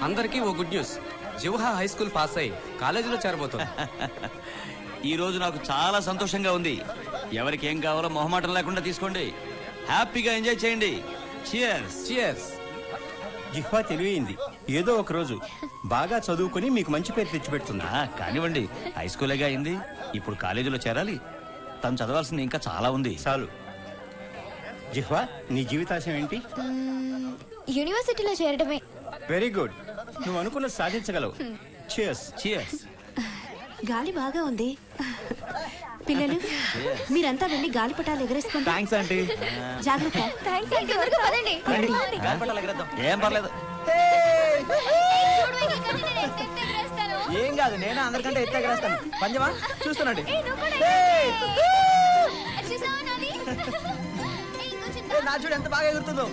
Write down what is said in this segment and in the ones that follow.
అందరికీ ఓ good news. Jihva high school pass అయి కాలేజీలో చేరబోతుంది. ఈ రోజు నాకు చాలా సంతోషంగా ఉంది. ఎవరికి ఏం కావాలో మొహమాటం లేకుండా తీసుకోండి. హ్యాపీగా ఎంజాయ్ చేయండి. చియర్స్. చియర్స్. జిహ్వా తెలివైంది. ఏదో ఒక రోజు బాగా చదువుకుని మీకు మంచి పేరు తెచ్చిపెడుతుంది. కానివ్వండి, హై స్కూలేగా అయింది. ఇప్పుడు కాలేజీలో చేరాలి. తను చదవాల్సింది ఇంకా చాలా ఉంది. చాలు. జిహ్వా, నీ జీవితాశయం ఏంటి? యూనివర్సిటీలో చేరడమే. Very good. నువ్వు అనుకున్నది సాధించగలవు. చియర్స్. చియర్స్. గాలి బాగా ఉంది. పిల్లలు, మీరంతా వెళ్ళి గాలిపటాలు ఎగరేసుకోండి. Thanks aunty. జాగ్రత్త. థాంక్స్ అండి. త్వరగా పదండి. ఏం పర్లేదు. ఏం కాదు, నేను అందరికంటే ఎత్తే ఎగరేస్తాను. పంజమా చూస్తున్నాండి. నా చూడు ఎంత బాగా ఎగురుతుందో.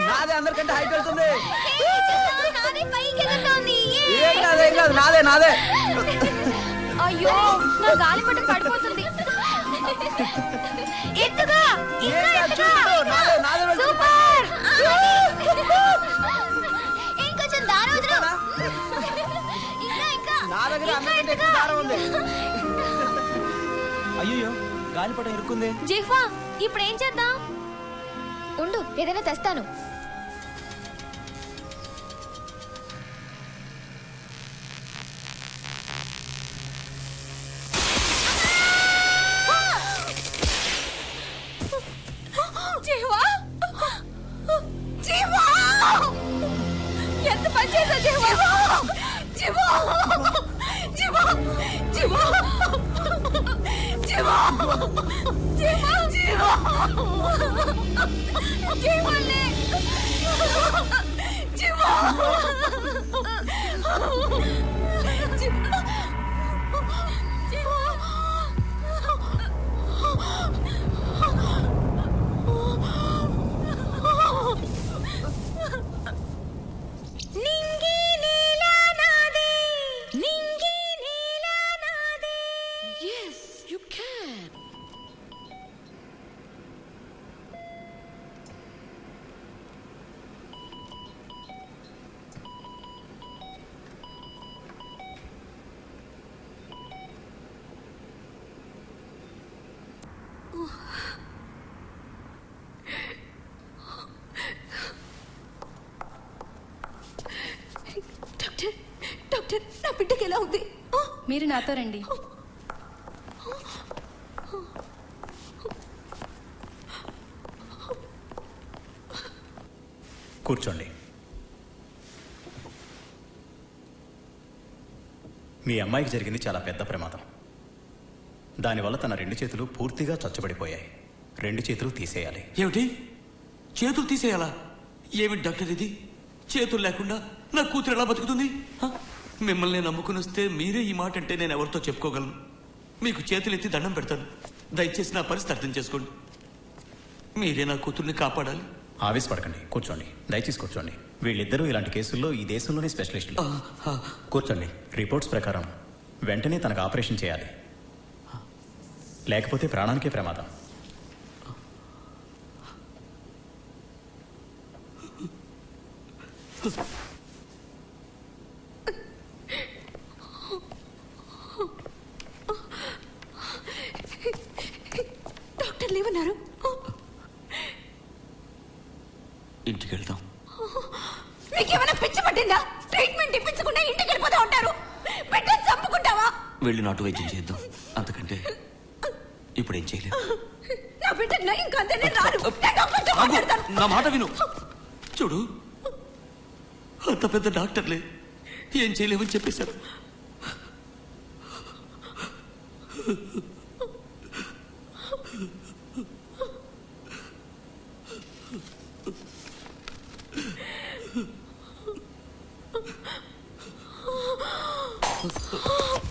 నాదే అందరికంటే హైట్ వెళ్తుంది. ఏం కాదు, ఏం కాదు, నాదే నాదే. అయ్యో, నా గాలిపటం పడిపోతుంది. ఎత్తుగా సూపర్. ఇంకొంచెం దారం వదిలు. ఇంకా నా దగ్గర అందరికంటే ఎక్కువ దారం ఉంది. అయ్యో, గాలిపటం ఇరుక్కుంది. జిహ్వా, ఇప్పుడు ఏం చేద్దాం? ఉండు, ఏదైనా తెస్తాను. ఎంత పని చేసా జిహ్వా. జిహ్వా, జిహ్వా, జిహ్వా, జిహ్వా, జిహ్వా, జిహ్వా, జీవన్లే, జీవా, జీవా, నింగి నీలా నాదే, నింగి నీలా నాదే. Yes, you can. Doctor, doctor, నా బిడ్డకి ఎలా ఉంది? మీరు నాతో రండి. కూర్చోండి. మీ అమ్మాయికి జరిగింది చాలా పెద్ద ప్రమాదం. దానివల్ల తన 2 చేతులు పూర్తిగా చచ్చుబడిపోయాయి. 2 చేతులు తీసేయాలి. ఏమిటి? చేతులు తీసేయాలా? ఏమిటి డాక్టర్ ఇది? చేతులు లేకుండా నా కూతురు ఎలా బతుకుతుంది? మిమ్మల్ని నమ్ముకుని వస్తే మీరే ఈ మాట అంటే నేను ఎవరితో చెప్పుకోగలను? మీకు చేతులు ఎత్తి దండం పెడతాను. దయచేసి నా పరిస్థితి అర్థం చేసుకోండి. మీరే నా కూతుర్ని కాపాడాలి. ఆవేశపడకండి, కూర్చోండి. దయచేసి కూర్చోండి. వీళ్ళిద్దరూ ఇలాంటి కేసుల్లో ఈ దేశంలోనే స్పెషలిస్టులు. కూర్చోండి. రిపోర్ట్స్ ప్రకారం వెంటనే తనకు ఆపరేషన్ చేయాలి, లేకపోతే ప్రాణానికే ప్రమాదం. డాక్టర్లు ఏమన్నారు? ఇంటికి వెళ్దాం. మీకేమైనా పిచ్చి పట్టిందా? ట్రీట్మెంట్ ఇప్పించకుండా ఇంటికి వెళ్ళిపోతా ఉంటారు. బిడ్డను చంపుకుంటావా? వెళ్ళి నాటు వైద్యం చేద్దాం. అంతకంటే ఇప్పుడు ఏం చేయలేదు. నా బిడ్డ నయం కాదని రాను. నేను డాక్టర్తో మాట్లాడతాను. నా మాట విను. చూడు, అంత పెద్ద డాక్టర్లే ఏం చేయలేమని చెప్పేశారు.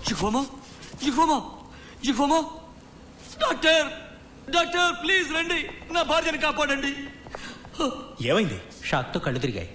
జిహ్వమా, జిహ్వమా, జిహ్వమా, డాక్టర్, డాక్టర్ ప్లీజ్ రండి. నా భార్యను కాపాడండి. ఏమైంది? షాక్తో కళ్ళు తిరిగాయి.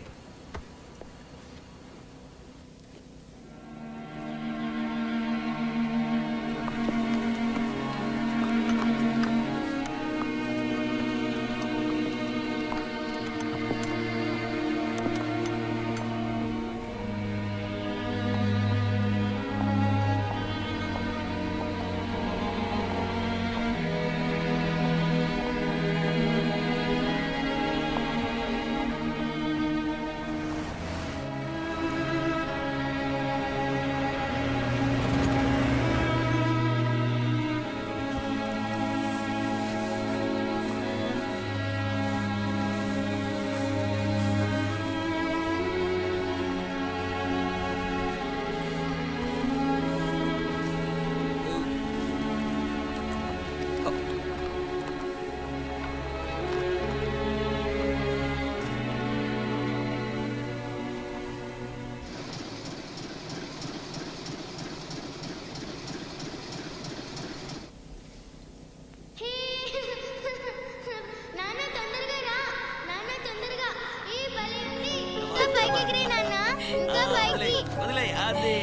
వదిలేయ్, అదే.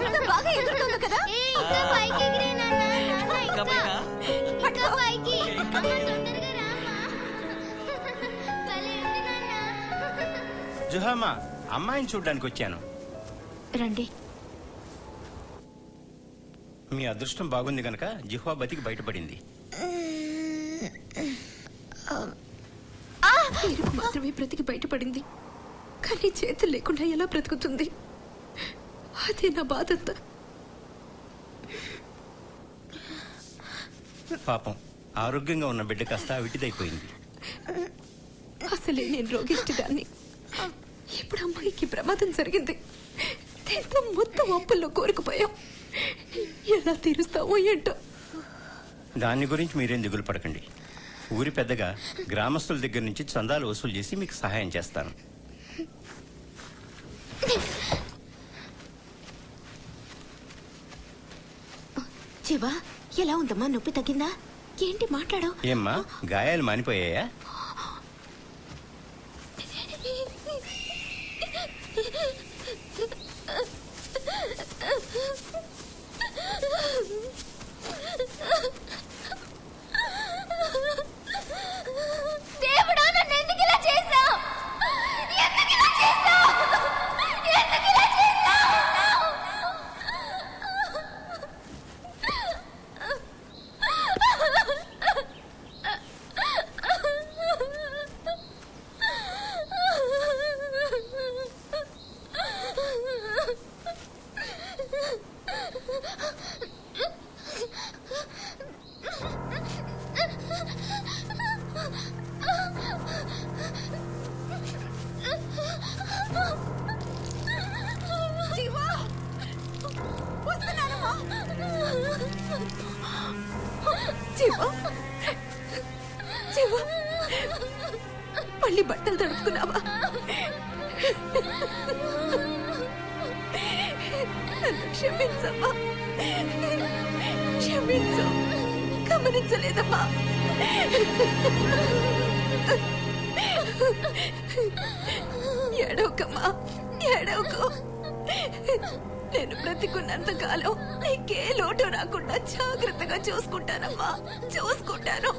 ఎంత బాగా ఎగురుతుందో కదా. ఏ, ఇంకా పైకి ఎగిరే నాన్న, నాన్న, ఇంకా పైకా? ఇంకా పైకి. అమ్మ, తొందరగా రా అమ్మ. భలే ఉంది నాన్న. జుహామా, అమ్మాయిని చూడ్డానికి వచ్చాను. రండి. మీ అదృష్టం బాగుంది గనక జిహ్వా బతికి బయటపడింది. పేరుకు మాత్రమే బ్రతికి బయటపడింది, కానీ చేతులు లేకుండా ఎలా బ్రతుకుతుంది? అదే నా బాధంతా. పాపం, ఆరోగ్యంగా ఉన్న బిడ్డ కాస్త విటిదైపోయింది. అసలే నేను రోగిష్టిదాన్ని. ఇప్పుడు అమ్మాయికి ప్రమాదం జరిగింది. దీంతో మొత్తం అప్పుల్లో కోరుకుపోయాం. ఎలా తీరుస్తామో ఏంటో. దాని గురించి మీరేం దిగులు పడకండి. ఊరి పెద్దగా గ్రామస్తుల దగ్గర నుంచి చందాలు వసూలు చేసి మీకు సహాయం చేస్తాను. జీవా, ఎలా ఉందమ్మా? నొప్పి తగ్గిందా? ఏంటి మాట్లాడావు? ఏమ్మా, గాయాలు మానిపోయాయా? దేవుడా, నన్ను ఎందుకు ఇలా చేశావు? ఎందుకు ఇలా చేశావు? ఎందుకు ఇలా చేశావు? జీవా, వస్తున్నానమ్మా. జీవా, జీవా, మళ్ళీ బట్టలు తడుపుకున్నావా? నన్ను క్షమించమ్మా, క్షమించు. గమనించలేదమ్మా. ఏడవకమ్మా, ఏడవకు. నేను బ్రతికున్నంత కాలం నీకే లోటు రాకుండా జాగ్రత్తగా చూసుకుంటానమ్మా, చూసుకుంటాను.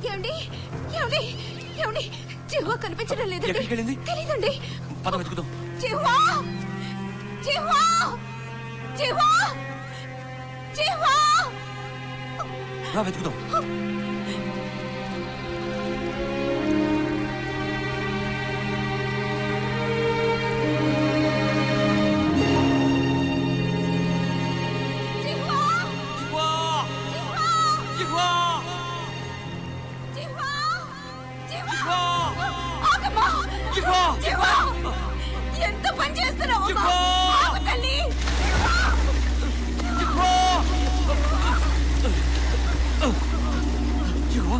ఏమండి, ఏమండి, ఏమండి, జీవా కనిపించడం లేదండి. ఎక్కడికి వెళ్ళింది? తెలీదండి. పద వెతుకుదాం. జీవా, జీవా, జీవా, జీవా. రా వెతుకుదాం. జీవా, జిహ్వా! జీవా, జిహ్వా! జీవా, జీవా. జిహ్వా! ఆగమ్మా. జిహ్వా! జీవా, ఎంత పని చేస్తున్నావు? జీవా! ఆగు తల్లి. జిహ్వా! జిహ్వా!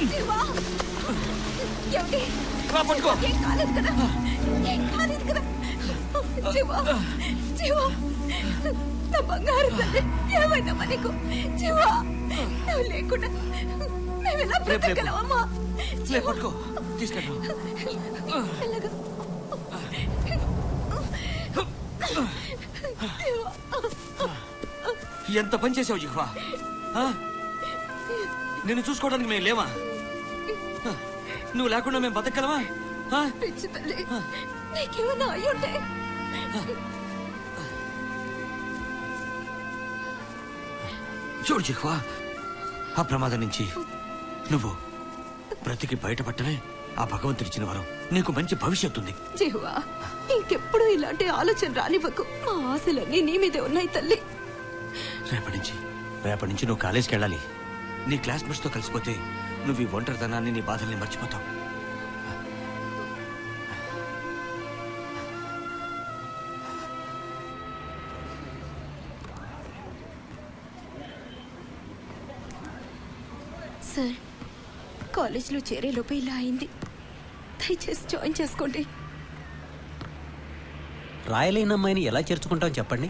జీవా, ఏమిటి? రా పట్టుకో. ఏం కాలేదు కదా, ఏం కాలేదు కదా. జీవా, జీవా, నా బంగారు తల్లి, ఏమైందమ్మా నీకు? జీవా, నువ్వు లేకుండా మేము ఎలా బ్రతకగలమమ్మా? లే పట్టుకో, తీసుకెళ్ళు. మెల్లగా. జీవా, ఎంత పని చేసావు జిహ్వా? ఆ? నిన్ను చూసుకోవడానికి మేము లేవా? ఆ? నువ్వు లేకుండా మేము బతకగలమా? ఆ? పిచ్చి తల్లి, నీకేమన్నా అయ్యుంటే చూడు జిహ్వా, ఆ ప్రమాదం నుంచి నువ్వు బ్రతికి బయటపడటమే ఆ భగవంతుడిచ్చిన వరం. నీకు మంచి భవిష్యత్తు ఉంది. జీవా, ఇంకెప్పుడు ఇలాంటి ఆలోచన రానివ్వకు. మా ఆశలన్నీ నీ మీదే ఉన్నాయి తల్లి. రేపటి నుంచి నువ్వు కాలేజీకి వెళ్ళాలి. నీ క్లాస్మేట్స్ తో కలిసిపోతే నువ్వు ఈ ఒంటరితనాన్ని, నీ బాధల్ని మర్చిపోతావు. సార్, కాలేజీలో చేరేలోపు ఇలా అయింది. దయచేసి జాయిన్ చేసుకోండి. రాయలేని అమ్మాయిని ఎలా చేర్చుకుంటాం చెప్పండి.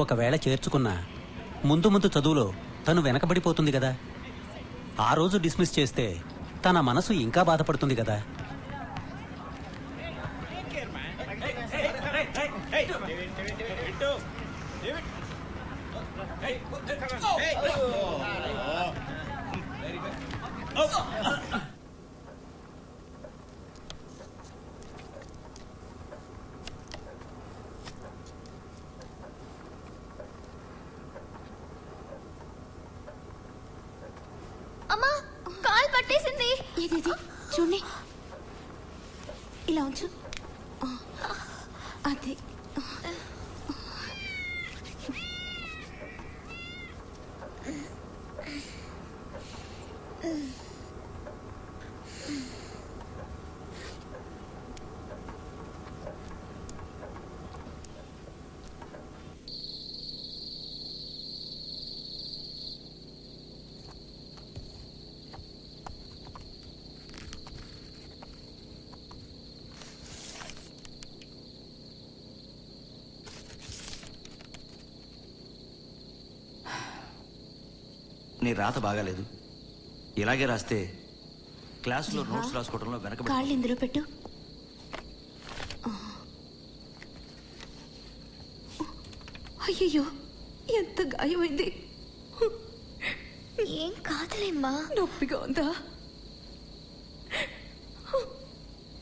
ఒకవేళ చేర్చుకున్నా ముందు ముందు చదువులో తను వెనకబడిపోతుంది కదా. ఆ రోజు డిస్మిస్ చేస్తే తన మనసు ఇంకా బాధపడుతుంది కదా. అమ్మా, కాలు పట్టేసింది. ఏది చూడండి, ఇలా ఉంచు. అది నీ రాత బాగాలేదు. ఇలాగే రాస్తే క్లాసులో నోట్స్ రాసుకోవడంలో వెనకబడి. కాళ్ళు ఇందులో పెట్టు. అయ్యయ్యో, ఎంత గాయమైంది. ఏం కాదులేమ్మా. నొప్పిగా ఉందా?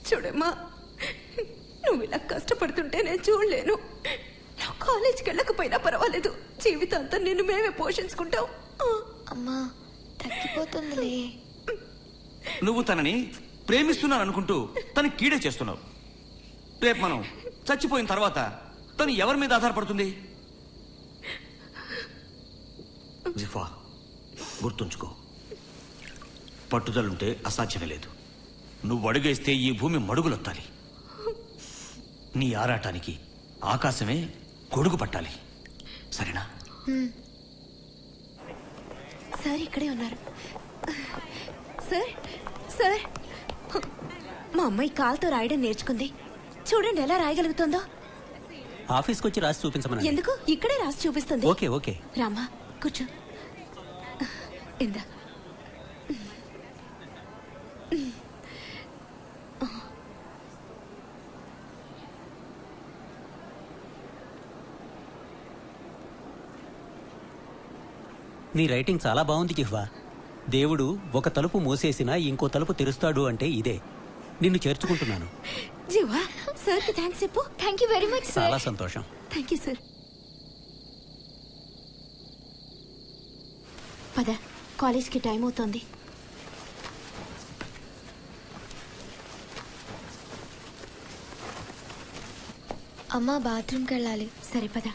చూడమ్మా, నువ్వు ఇలా కష్టపడుతుంటే నేను చూడలేను. నువ్వు కాలేజీకి వెళ్ళకపోయినా పర్వాలేదు, జీవితాంతం నిన్ను మేమే పోషించుకుంటాం. అమ్మా, తగ్గిపోతుందిలే. నువ్వు తనని ప్రేమిస్తున్నాను అనుకుంటూ తను కీడే చేస్తున్నావు. రేపు మనం చచ్చిపోయిన తర్వాత తను ఎవరి మీద ఆధారపడుతుంది? జిఫా, గుర్తుంచుకో, పట్టుదలుంటే అసాధ్యమే లేదు. నువ్వు అడుగేస్తే ఈ భూమి మడుగులొత్తాలి. నీ ఆరాటానికి ఆకాశమే గొడుగు పట్టాలి. సరేనా? సార్ ఇక్కడే ఉన్నారు. సార్, సార్, మా అమ్మాయి కాలుతో రాయడం నేర్చుకుంది. చూడండి ఎలా రాయగలుగుతుందో. ఆఫీస్కి వచ్చి రాసి చూపించమని. ఎందుకు? ఇక్కడే రాసి చూపిస్తుంది. Okay okay. రామ్మా, కూర్చో. ఇందా. నీ రైటింగ్ చాలా బాగుంది జిహ్వా. దేవుడు ఒక తలుపు మూసేసినా ఇంకో తలుపు తెరుస్తాడు అంటే ఇదే. నిన్ను చేర్చుకుంటున్నాను. జీవా, సార్కి థ్యాంక్స్ చెప్పు. Thank you very much sir. చాలా సంతోషం. Thank you sir. పద, కాలేజ్కి టైం అవుతోంది. అమ్మా, బాత్రూమ్కి వెళ్ళాలి. సరే పద.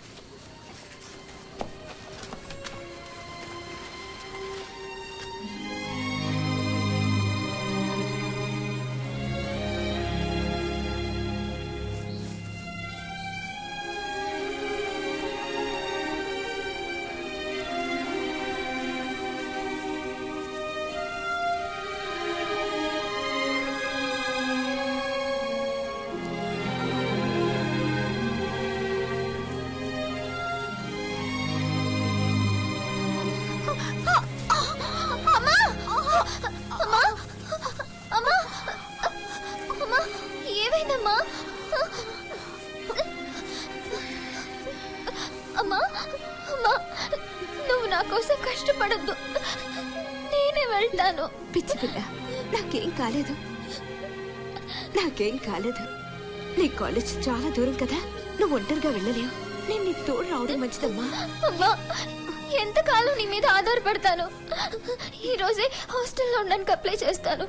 ఏమైందమ్మా? అమ్మా, అమ్మా, నువ్వు నా కోసం కష్టపడద్దు, నేనే వెళ్తాను. పిచ్చి పిల్ల, నాకేం కాలేదు. నాకేం కాలేదు. నీ కాలేజ్ చాలా దూరం కదా, నువ్వు ఒంటరిగా వెళ్ళలేవు. నేను నీ తోడు రావడం మంచిదమ్మా. అమ్మా, ఎంతకాలం నీ మీద ఆధారపడతాను? ఈ రోజే హాస్టల్లో ఉండడానికి అప్లై చేస్తాను.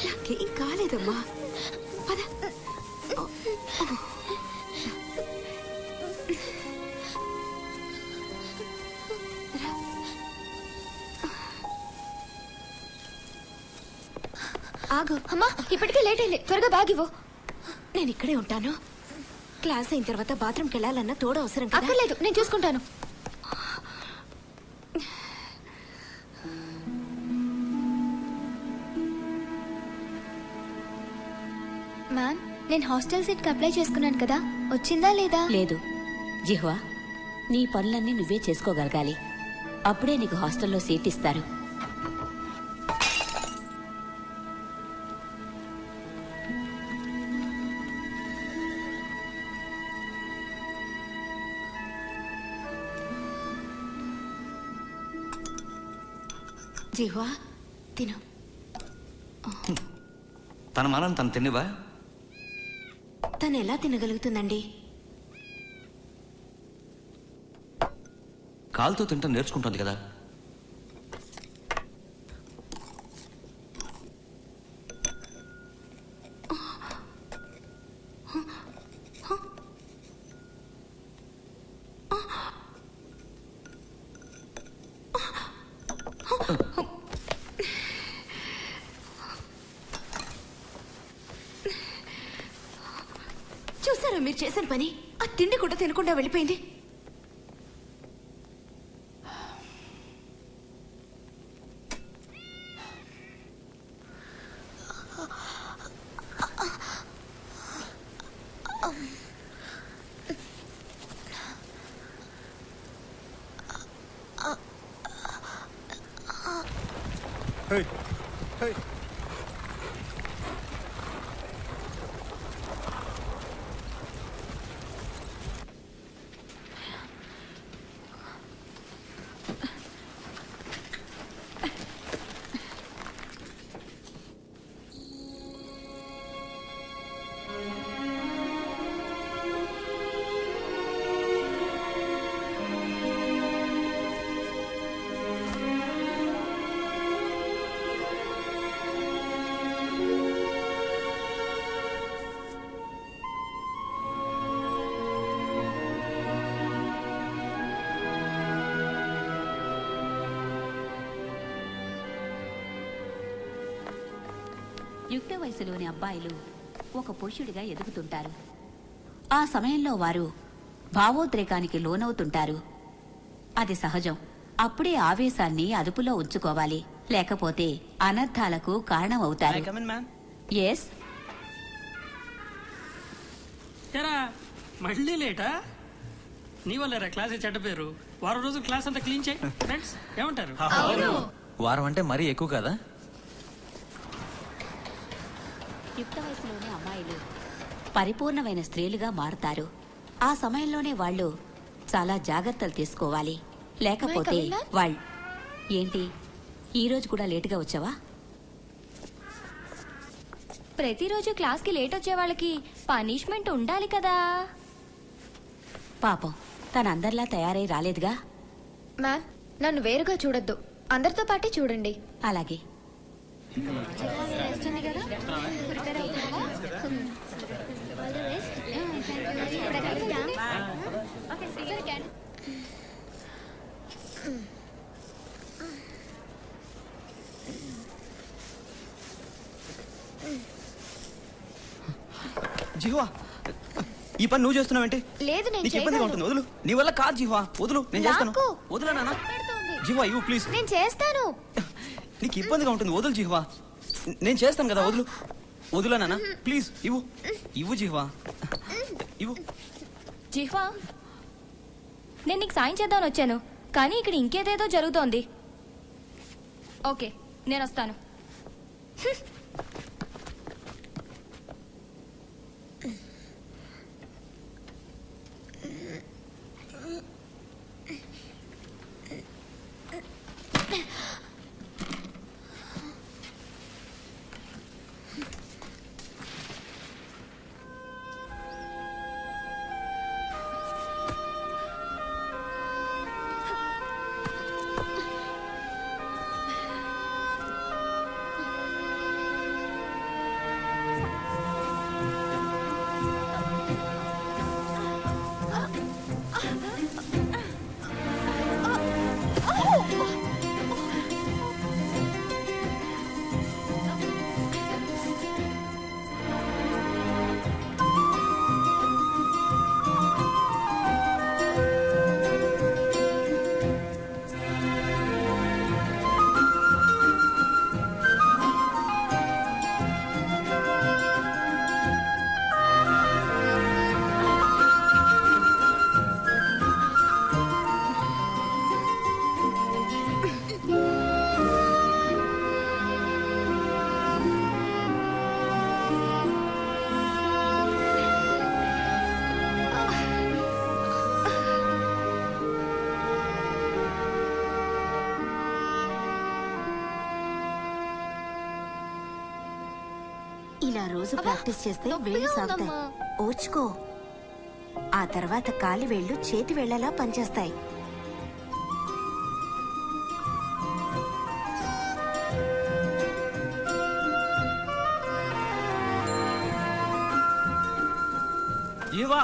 నాకేం కాలేదమ్మా. పద. ఆగు అమ్మా, ఇప్పటికే లేట్ అయింది. త్వరగా బ్యాగ్ ఇవ్వు. నేను ఇక్కడే ఉంటాను. క్లాస్ అయిన తర్వాత బాత్రూమ్కి వెళ్ళాలన్నా తోడు అవసరం కదా. అక్కర్లేదు, నేను చూసుకుంటాను. మ్యామ్, నేను హాస్టల్ సీట్కి అప్లై చేసుకున్నాను కదా, వచ్చిందా లేదా? లేదు జిహ్వా, నీ పనులన్నీ నువ్వే చేసుకోగలగాలి. అప్పుడే నీకు హాస్టల్లో సీట్ ఇస్తారు. జీవా, తిను. తన మానం తను తినేవా? తను ఎలా తినగలుగుతుందండి? కాలుతో తింటా నేర్చుకుంటుంది కదా. చూసారా మీరు చేసిన పని? ఆ తిండి కూడా తినకుండా వెళ్ళిపోయింది. యుక్త వయసులోని అబ్బాయిలు ఒక పురుషుడిగా ఎదుగుతుంటారు. ఆ సమయంలో వారు భావోద్రేకానికి లోనవుతుంటారు. అది సహజం. అప్పుడే ఆవేశాన్ని అదుపులో ఉంచుకోవాలి, లేకపోతే అనర్థాలకు కారణమవుతారు. ఎస్, ఎరా మళ్ళీ లేటా? నీ వల్ల క్లాస్ చెడ్డ పేరు. వారం రోజు క్లాస్ అంతా క్లీన్ చేయి. ఫ్రెండ్స్ ఏమంటారు? వారం అంటే మరీ ఎక్కువ కదా? యుక్త వయసులోని అమ్మాయిలు పరిపూర్ణమైన స్త్రీలుగా మారుతారు. ఆ సమయంలోనే వాళ్ళు చాలా జాగ్రత్తలు తీసుకోవాలి, లేకపోతే వాళ్ళు... ఏంటి ఈరోజు కూడా లేటుగా వచ్చావా? ప్రతిరోజు క్లాస్కి లేట్ వచ్చే వాళ్ళకి పనిష్మెంట్ ఉండాలి కదా. పాపం తను అందరిలా తయారై రాలేదుగా. మ్యామ్, నన్ను వేరుగా చూడొద్దు, అందరితో పాటే చూడండి. అలాగే. జిహ్వా, ఈ పని నువ్వు చేస్తున్నావేంటి? లేదు, నేను నీకు ఇబ్బందిగా ఉంటుంది. వదులు. నీ వల్ల కాదు జిహ్వా, వదులు. నేను చేస్తాను. వదులా నాన్న. జిహ్వా ఇవ్వు ప్లీజ్. నేను చేస్తాను. నీకు ఇబ్బందిగా ఉంటుంది. వదులు జిహ్వా, నేను చేస్తాను కదా. వదులు. వదులా నాన్న ప్లీజ్. ఇవ్వు ఇవ్వు జిహ్వా, ఇవ్వు. జిహ్వా, నేను నీకు సాయం చేద్దామని వచ్చాను, కానీ ఇక్కడ ఇంకేదేదో జరుగుతోంది. ఓకే, నేను వస్తాను. ఇలా రోజు అబ్బా, ప్రాక్టీస్ చేస్తే నొప్పిగా వేళ్ళు సాగుతాయి. ఉందమ్మా. ఓర్చుకో. ఆ తర్వాత కాలి వేళ్ళు చేతి వేళ్లలా పనిచేస్తాయి. జీవా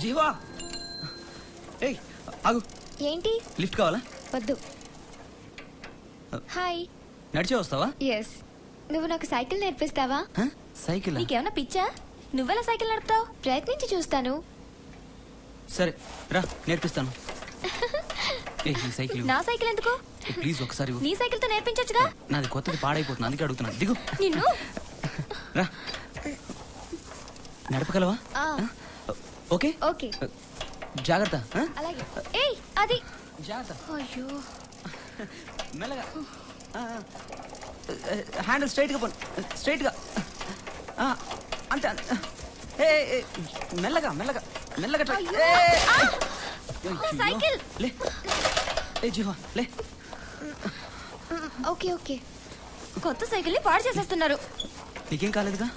జీవా ఏయ్ ఆగు. ఏంటి? లిఫ్ట్ కావాలా? వద్దు. హాయ్. నడిచే వస్తావా? ఎస్. నువ్వు నాకు సైకిల్ నేర్పిస్తావా? సైకిల్? నీకేమన్నా పిచ్చా? నువ్వెలా సైకిల్ నడుపుతావు? ప్రయత్నించి చూస్తాను. సరే రా నేర్పిస్తాను. ఏ ఈ సైకిల్ నా సైకిల్ ఎందుకు? ప్లీజ్ ఒకసారి ఇవ్వు. నీ సైకిల్ తో నేర్పించొచ్చుగా. నాది కొత్తది పాడైపోతుంది అందుకే అడుగుతున్నాను. దిగు. నిన్ను రా నడపగలవా? ఆ, ఓకే ఓకే. జాగ్రత్త. అలాగే. ఏయ్ అది. జాగ్రత్త. అయ్యో. మెల్లగా. హ్యాండిల్ స్ట్రైట్గా పో. స్ట్రైట్గా. అంతే అంతే. ఏ ఏ, మెల్లగా మెల్లగా మెల్లగా ట్రై. అయ్యో. ఏ, ఆ! అయ్యో. సైకిల్. లే ఏ జీవా లే. Okay okay. కొత్త సైకిల్ ని పాడు చేసేస్తున్నారు. నీకేం కాలేదుగా?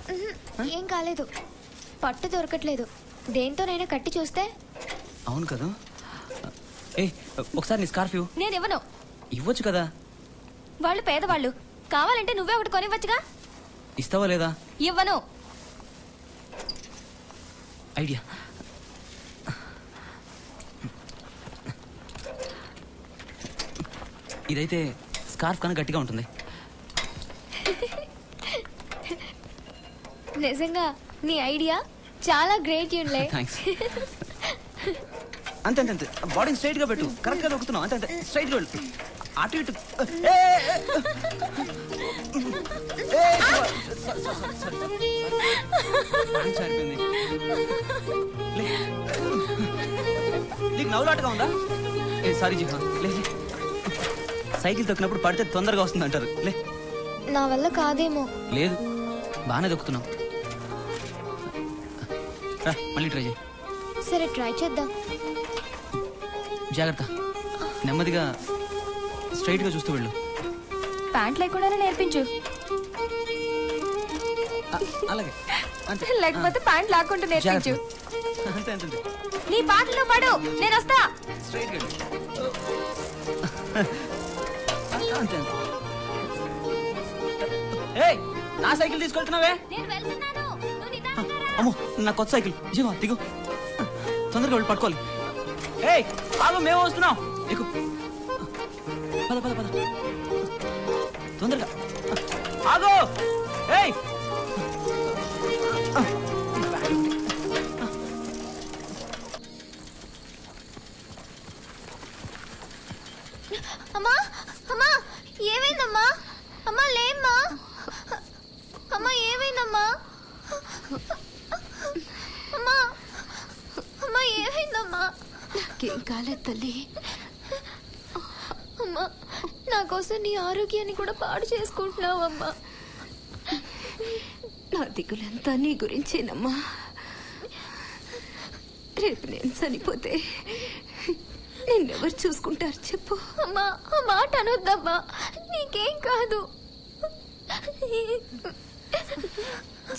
ఏం కాలేదు. పట్టు దొరకట్లేదు. దేంతోనైనా కట్టి చూస్తే. అవును కదా. ఏ ఒకసారి నీ స్కార్ఫ్ ఇవ్వు. నేను ఇవ్వను. ఇవ్వచ్చు కదా. వాళ్ళు పేదవాళ్ళు. కావాలంటే నువ్వే ఒకటి కొనివ్వచ్చుగా. ఇస్తావా లేదా? ఇవ్వను. ఐడియా. ఇదైతే స్కార్ఫ్ కన్నా గట్టిగా ఉంటుంది. నిజంగా నీ ఐడియా చాలా గ్రేట్ యూన్లే. థ్యాంక్స్. అంతే అంతే అంతే. బాడీని స్ట్రైట్ గా పెట్టు. కరెక్ట్ గా దొక్కుతున్నావు. అంతే అంతే. స్ట్రైట్ గా వెళ్ళు. అటు ఇటు. ఏ, ఏ, ఏ, ఏ, సారీ. ప్యాంట్ సరిపోయింది. లే. నీకు నవ్వులాటగా ఉందా? ఏ సారీ జీవా లే లే. సైకిల్ తొక్కినప్పుడు పడితే తొందరగా వస్తుంది అంటారు. లే. నా వల్ల కాదేమో. లేదు బాగానే దొక్కుతున్నావు. రా మళ్ళీ ట్రై చేయి. సరే ట్రై చేద్దాం. జాగ్రత్త. నెమ్మదిగా స్ట్రైట్ గా చూస్తూ వెళ్ళు. ప్యాంట్ లేకుండానే నేర్పించు. అలాగే అంతే. లేకపోతే ప్యాంట్ లాక్కుంటూ నేర్పించు. జాగ్రత్త. అంతే అంతే అంతే. నీ పాటలో పడు. నేను వస్తా. స్ట్రైట్ గా వెళ్ళు. అంతే అంతే. ఏయ్ నా సైకిల్ తీసుకెళ్తున్నావే? నేను వెళ్తున్నాను. నువ్వు నిదానంగా రా. అమ్మో నా కొత్త సైకిల్. జీవా దిగు. తొందరగా వెళ్ళి పట్టుకోవాలి. ఏయ్ ఆగు మేము వస్తున్నాం. ఎక్కు. పద పద పద తొందరగా ఆగు. ఏయ్ అమ్మా అమ్మా ఏమైందమ్మా? అమ్మా లేమ్మా. అమ్మా ఏమైందమ్మా? అమ్మా అమ్మా ఏమైందమ్మా? నాకేం కాలేదు తల్లి. అమ్మా నా కోసం నీ ఆరోగ్యాన్ని కూడా పాడు చేసుకుంటున్నావమ్మా. నా దిగులంతా నీ గురించేనమ్మా. రేపు నేను చనిపోతే నిన్నెవరు చూసుకుంటారు చెప్పు? అమ్మా ఆ మాట అనొద్దమ్మా. నీకేం కాదు.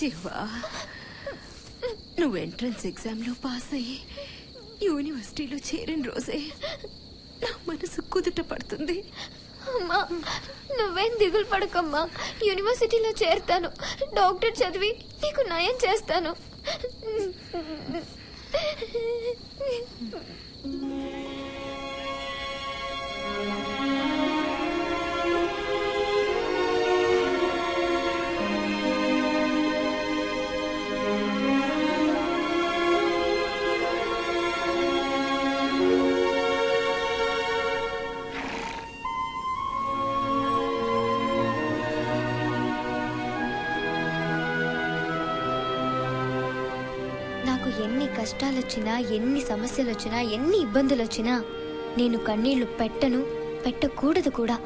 జీవా, నువ్వు ఎంట్రన్స్ ఎగ్జామ్లో పాస్ అయ్యి యూనివర్సిటీలో చేరిన రోజే నా మనసు కుదుట పడుతుంది. అమ్మా నువ్వేం దిగులు పడకమ్మా. యూనివర్సిటీలో చేరుతాను. డాక్టర్ చదివి నీకు నయం చేస్తాను. నాకు ఎన్ని కష్టాలొచ్చినా, ఎన్ని సమస్యలొచ్చినా, ఎన్ని ఇబ్బందులొచ్చినా నేను కన్నీళ్లు పెట్టను, పెట్టకూడదు కూడా.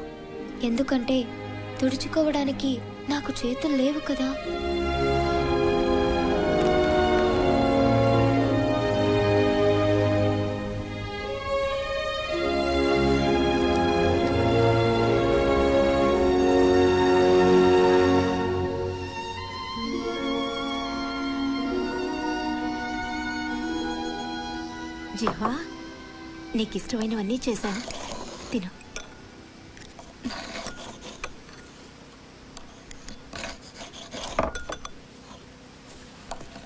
ఎందుకంటే తుడుచుకోవడానికి నాకు చేతులు లేవు కదా. జిహ్వా నీకు ఇష్టమైనవన్నీ చేశాను, తిను.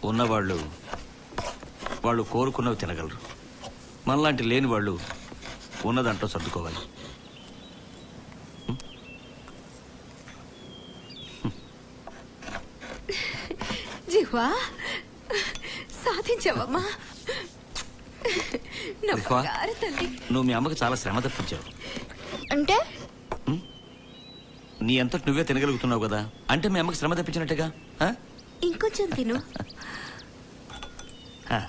ఉన్నవాళ్ళు వాళ్ళు కోరుకున్నవి తినగలరు. మనలాంటి లేని వాళ్ళు ఉన్న దాంట్లో సర్దుకోవాలి. జిహ్వా సాధించావమ్మా. నా జిహ్వా, బంగారు తల్లి. నువ్వు మీ అమ్మకి చాలా శ్రమ తప్పించావు. అంటే నీ అంతటి నువ్వే తినగలుగుతున్నావు కదా, అంటే మీ అమ్మకి శ్రమ తప్పించినట్టుగా. ఆ? ఇంకొంచెం తిను. ఆ.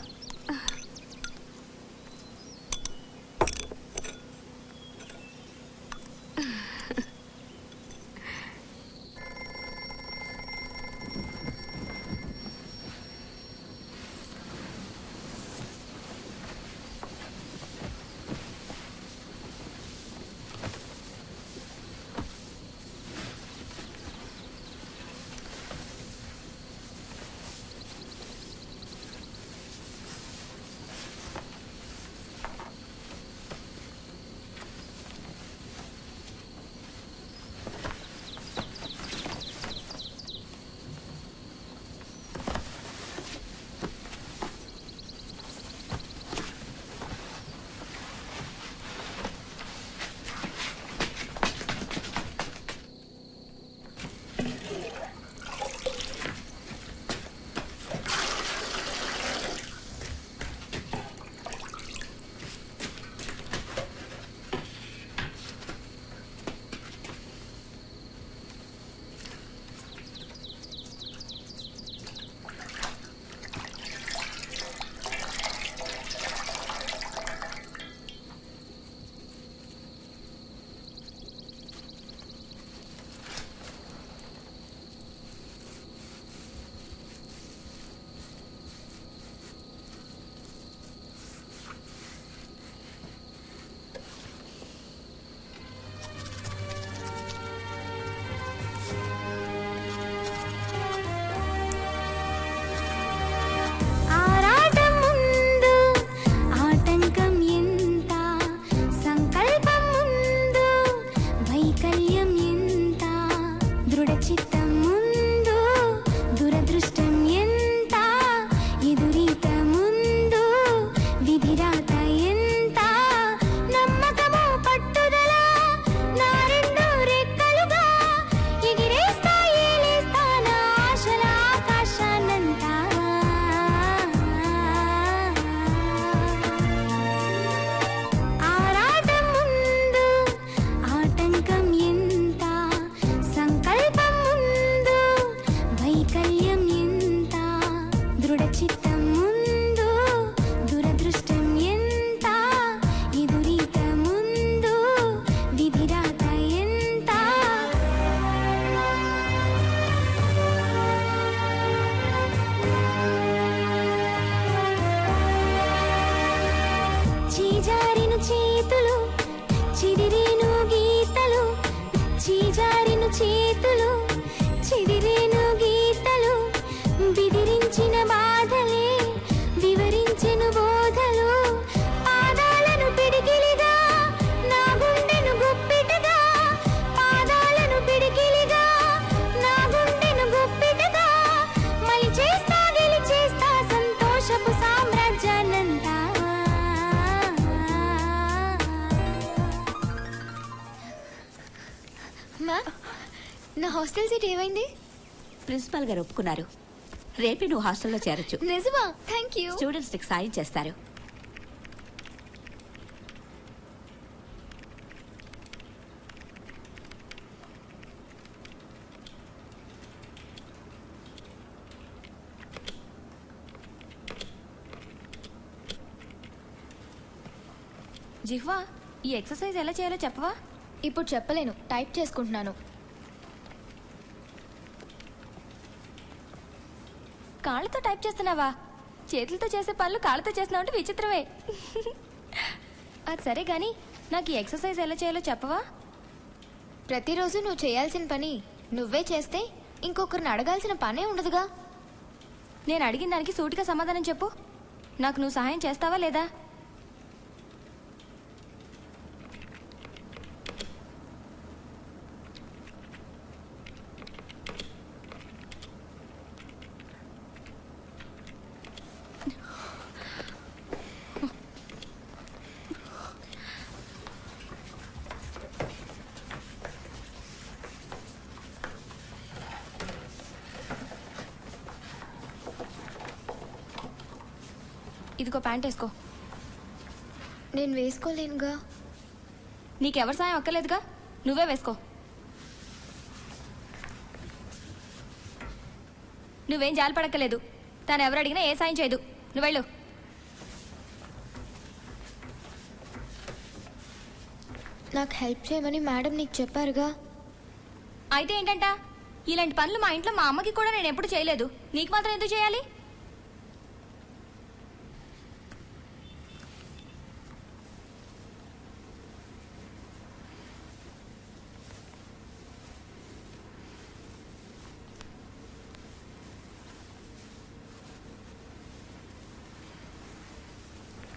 చేతులు చిదిరేను గీతలు బిదిరించిన బాధలే వివరించెను బోధలు పాదాలను పిడికిలిగా నా గుండెను గుప్పిటగా పాదాలను పిడికిలిగా నా గుండెను గుప్పిటగా మలి చేస్తా గెలిచేస్తా సంతోషపు సామ్రాజ్యానంతా నా హాస్టల్ సీట్ ఏమైంది? ప్రిన్సిపాల్ గారు ఒప్పుకున్నారు. రేపే నువ్వు హాస్టల్లో చేరొచ్చు. నిజమా? Thank you. స్టూడెంట్స్ నీకు సాయం చేస్తారు. జిహ్వా, ఈ ఎక్సర్సైజ్ ఎలా చేయాలో చెప్పవా? ఇప్పుడు చెప్పలేను, టైప్ చేసుకుంటున్నాను. కాళ్ళతో టైప్ చేస్తున్నావా? చేతులతో చేసే పనులు కాళ్ళతో చేస్తున్నావు అంటే విచిత్రమే. అది సరే గాని నాకు ఈ ఎక్సర్సైజ్ ఎలా చేయాలో చెప్పవా? ప్రతిరోజు నువ్వు చేయాల్సిన పని నువ్వే చేస్తే ఇంకొకరిని అడగాల్సిన పనే ఉండదుగా. నేను అడిగిన దానికి సూటిగా సమాధానం చెప్పు. నాకు నువ్వు సహాయం చేస్తావా లేదా? ఇదిగో ప్యాంట్ వేసుకో. నేను వేసుకోలేనుగా. నీకెవరి సాయం అక్కర్లేదుగా, నువ్వే వేసుకో. నువ్వేం జాలి పడక్కలేదు. తను ఎవరు అడిగినా ఏ సాయం చేయదు. నువ్వు వెళ్ళు. నాకు హెల్ప్ చేయమని మేడం నీకు చెప్పారుగా. అయితే ఏంటంట? ఇలాంటి పనులు మా ఇంట్లో మా అమ్మకి కూడా నేను ఎప్పుడు చేయలేదు. నీకు మాత్రం ఎందుకు చేయాలి?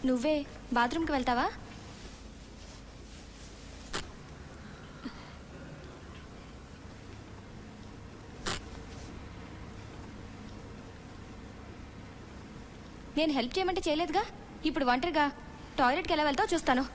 నువ్వే బాత్రూమ్కి వెళ్తావా? నేను హెల్ప్ చేయమంటే చేయలేదుగా. ఇప్పుడు ఒంటరిగా టాయిలెట్కి ఎలా వెళ్తావో చూస్తాను.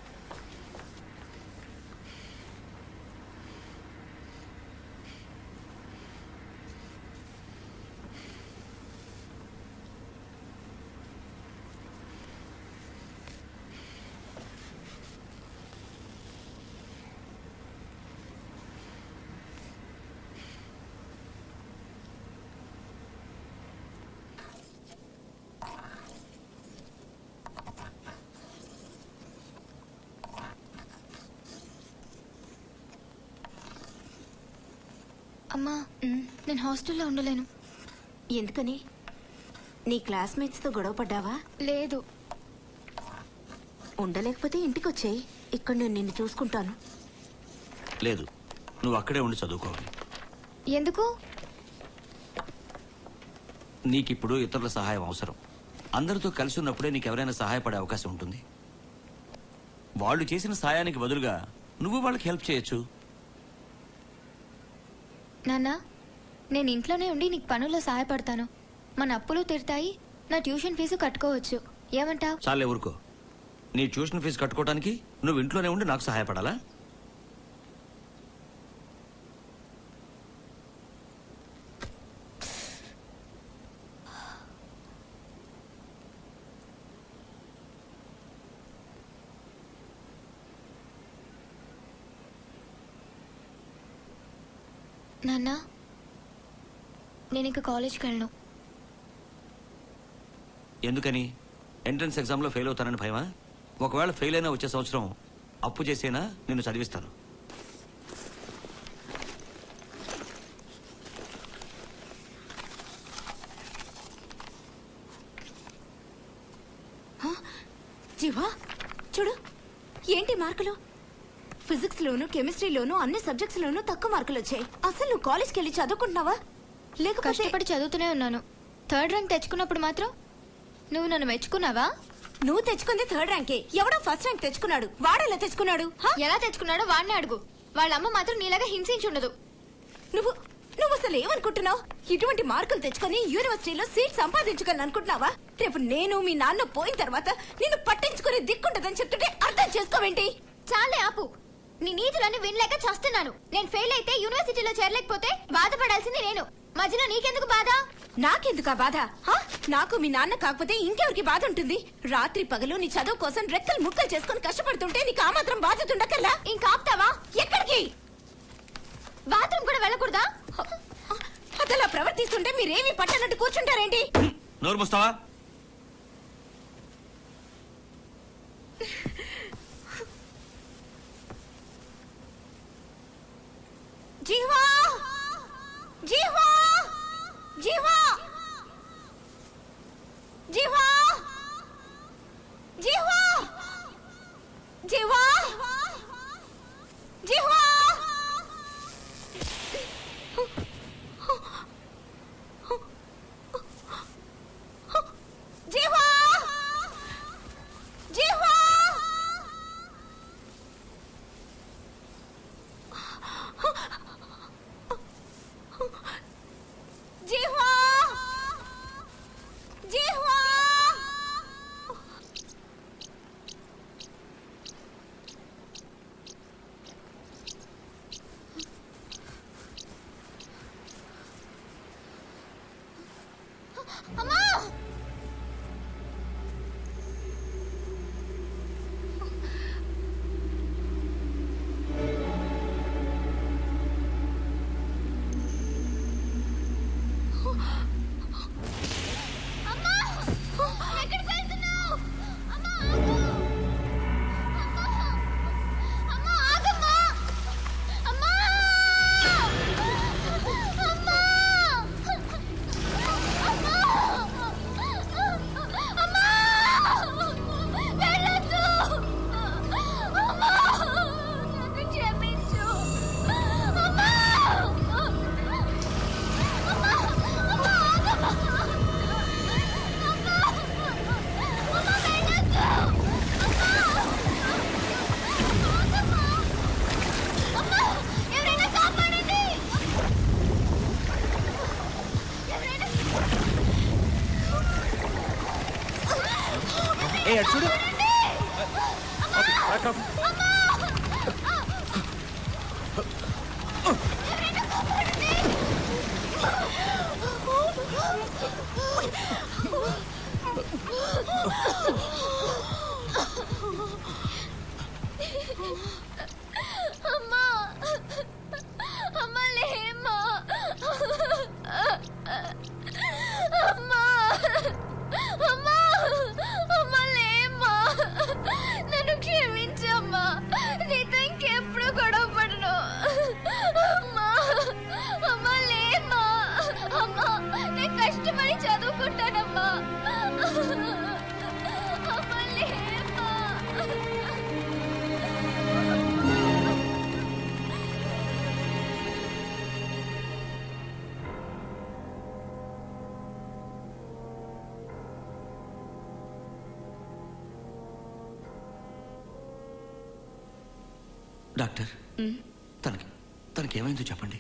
అమ్మా, నేను హాస్టల్లో ఉండలేను. ఎందుకని? నీ క్లాస్మేట్స్తో గొడవ పడ్డావా? లేదు. ఉండలేకపోతే ఇంటికి వచ్చేయి. ఇక్కడ నేను నిన్ను చూసుకుంటాను. లేదు, నువ్వు అక్కడే ఉండి చదువుకోవాలి. ఎందుకు? నీకిప్పుడు ఇతరుల సహాయం అవసరం. అందరితో కలిసి ఉన్నప్పుడే నీకు ఎవరైనా సహాయపడే అవకాశం ఉంటుంది. వాళ్ళు చేసిన సహాయానికి బదులుగా నువ్వు వాళ్ళకి హెల్ప్ చేయొచ్చు. నాన్న, నేను ఇంట్లోనే ఉండి నీకు పనుల్లో సహాయపడతాను. మన అప్పులు తీరుతాయి, నా ట్యూషన్ ఫీజు కట్టుకోవచ్చు. ఏమంటావ్? చాలే ఊరుకో. నీ ట్యూషన్ ఫీజు కట్టుకోవడానికి నువ్వు ఇంట్లోనే ఉండి నాకు సహాయపడాలా? నాన్న, నేను ఇంక కాలేజ్కి వెళ్ళను. ఎందుకని? ఎంట్రన్స్ ఎగ్జామ్లో ఫెయిల్ అవుతానని భయమా? ఒకవేళ ఫెయిల్ అయినా వచ్చే సంవత్సరం అప్పు చేసేనా నిన్ను చదివిస్తాను. జీవా, చూడు ఏంటి మార్కులు. ఫిజిక్స్ లోను, కెమిస్ట్రీలోను, అన్ని సబ్జెక్ట్స్ లోను తక్కువ మార్కులు వచ్చాయి. అసలు నువ్వు కాలేజ్కి వెళ్ళి చదువుకుంటున్నావా? లేకపోతే కష్టపడి చదువుతూనే ఉన్నాను. 3rd ర్యాంక్ తెచ్చుకున్నప్పుడు మాత్రం నువ్వు నన్ను మెచ్చుకున్నావా? నువ్వు తెచ్చుకుంది 3rd ర్యాంకే. ఎవడో 1st ర్యాంక్ తెచ్చుకున్నాడు. వాడెలా తెచ్చుకున్నాడు? ఎలా తెచ్చుకున్నాడో వాడిని అడుగు. వాళ్ళ అమ్మ మాత్రం నీలాగా హింసించుండదు. నువ్వు నువ్వు అసలు ఏమనుకుంటున్నావు? ఇటువంటి మార్కులు తెచ్చుకొని యూనివర్సిటీలో సీట్ సంపాదించుకోవాలని అనుకుంటున్నావా? రేపు నేను మీ నాన్న పోయిన తర్వాత నిన్ను పట్టించుకునే దిక్కుంటదని చెప్తుంటే అర్థం చేసుకోవేంటి? చాలే ఆపు. నీ నీతులన్నీ వినలేక చేస్తున్నాను. నేను ఫెయిల్ అయితే యూనివర్సిటీలో చేరలేకపోతే బాధపడాల్సింది నేను. మధ్యలో నీకెందుకు బాధ? నాకెందుకా బాధ? నాకు మీ నాన్న కాకపోతే ఇంకెవరికి బాధ ఉంటుంది? రాత్రి పగలు నీ చదువు కోసం రెక్కలు ముక్కలు చేసుకుని కష్టపడుతుంటే నీకు ఆ మాత్రం బాధ్యత ఉండకల్లా? ఇంకా ఆపుతావా? ఎక్కడికి? బాత్రూమ్ కూడా వెళ్ళకూడదా? అదలా ప్రవర్తిస్తుంటే మీరేమి పట్టనట్టు కూర్చుంటారేంటి? నోరు మూస్తావా? జీవా, జీవా, జీవా, జీవా, జీవా, జీవా, జీవా. జీవా, జీవా. జీవా. ఏ అటు చూడు. అమ్మా అమ్మా లేమ్మా అమ్మా అమ్మా అమ్మా లేమ్మా నన్ను క్షమించమ్మా నీతో ఇంకెప్పుడు గొడవ పడను అమ్మా అమ్మా లేమ్మా అమ్మా నేను కష్టపడి చదువుకుంటానమ్మా అమ్మా లేమ్మా డాక్టర్ తనకేమైందో చెప్పండి.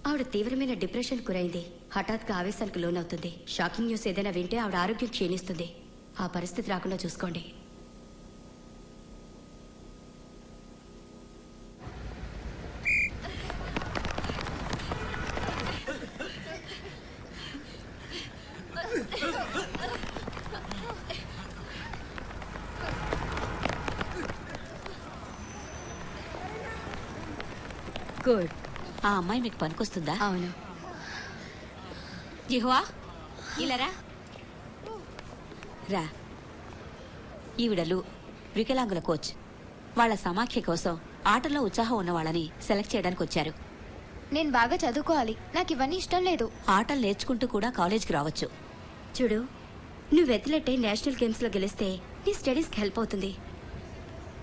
ఆవిడ తీవ్రమైన డిప్రెషన్ గురైంది. హఠాత్గా ఆవేశానికి లోనవుతుంది. షాకింగ్ న్యూస్ ఏదైనా వింటే ఆవిడ ఆరోగ్యం క్షీణిస్తుంది. ఆ పరిస్థితి రాకుండా చూసుకోండి. గుడ్. ఆ అమ్మాయి మీకు పనికొస్తుందా? అవును. జిహ్వా ఇలా రా. ఈవిడలు వికలాంగుల కోచ్. వాళ్ళ సమాఖ్య కోసం ఆటల్లో ఉత్సాహం ఉన్న వాళ్ళని సెలెక్ట్ చేయడానికి వచ్చారు. నేను బాగా చదువుకోవాలి, నాకు ఇవన్నీ ఇష్టం లేదు. ఆటలు నేర్చుకుంటూ కూడా కాలేజ్కి రావచ్చు. చూడు, నువ్వు ఎత్తులెట్టే నేషనల్ గేమ్స్లో గెలిస్తే నీ స్టడీస్కి హెల్ప్ అవుతుంది.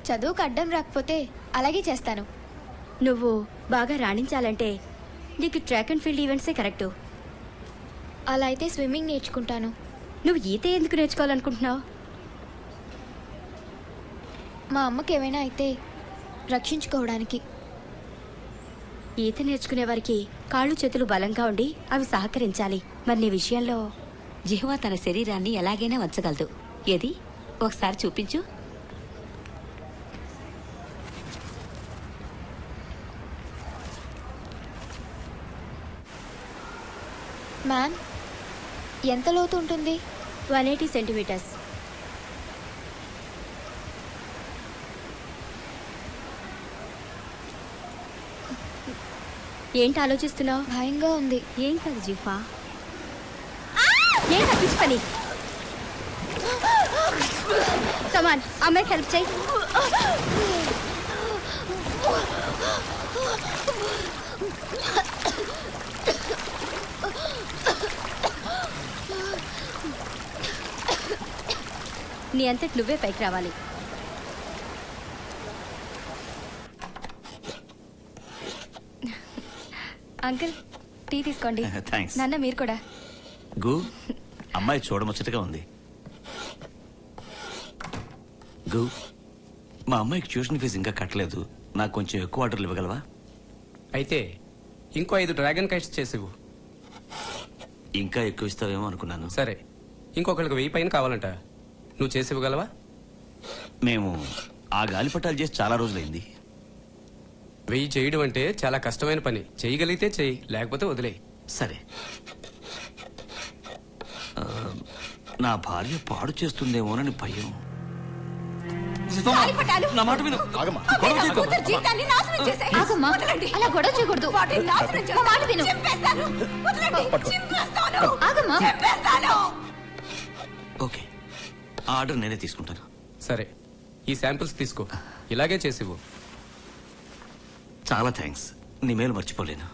చదువుకు అడ్డం రాకపోతే అలాగే చేస్తాను. నువ్వు బాగా రాణించాలంటే నీకు ట్రాక్ అండ్ ఫీల్డ్ ఈవెంట్సే కరెక్టు. అలా అయితే స్విమ్మింగ్ నేర్చుకుంటాను. నువ్వు ఈత ఎందుకు నేర్చుకోవాలనుకుంటున్నావు? మా అమ్మకి ఏమైనా అయితే రక్షించుకోవడానికి. ఈత నేర్చుకునే వారికి కాళ్ళు చేతులు బలంగా ఉండి అవి సహకరించాలి. మరి నీ విషయంలో జిహ్వా తన శరీరాన్ని ఎలాగైనా వంచగలదు. ఏది ఒకసారి చూపించు. మ్యామ్, ఎంత లోతు ఉంటుంది? 180 సెంటీమీటర్స్. ఏంటి ఆలోచిస్తున్నావు? భయంగా ఉంది. ఏం కాదు జిహ్వా. ఏంటి పిచ్చి పని? కమాన్, అమ్మాయికి హెల్ప్ చేయి. నీ అంతటి నువ్వే పైకి రావాలి. అంకుల్, టీ తీసుకోండి. థ్యాంక్స్. నాన్న మీరు కూడా. గు, అమ్మాయి చూడముచ్చటగా ఉంది. గు, మా అమ్మాయికి ట్యూషన్ ఫీజు ఇంకా కట్టలేదు. నాకు కొంచెం ఎక్కువ ఆర్డర్లు ఇవ్వగలవా? అయితే ఇంకో 5 డ్రాగన్ కైట్స్ చేసివు. ఇంకా ఎక్కువ ఇస్తావేమో అనుకున్నాను. సరే, ఇంకొకరికి 1000 పైన కావాలంట. నువ్వు చేసి ఇవ్వగలవా? మేము ఆ గాలిపటాలు చేసి చాలా రోజులైంది. 1000 చేయడం అంటే చాలా కష్టమైన పని. చేయగలిగితే చెయ్యి, లేకపోతే వదిలే. సరే. నా భార్య పాడు చేస్తుందేమోనని భయం. నా మాట విను. జీవితాన్ని నాశనం చేశాయి. ఆగమ్మా, అలా గొడవ చేయకూడదు. వాటిని నాశనం చేస్తాను. మాట విను. చంపేస్తాను. వదలండి. చంపేస్తాను. ఆగమ్మా. చంపేస్తాను. ఓకే, ఆ ఆర్డర్ నేనే తీసుకుంటాను. సరే, ఈ శాంపిల్స్ తీసుకో, ఇలాగే చేసివు. చాలా థ్యాంక్స్. నీ మేలు మర్చిపోలేను.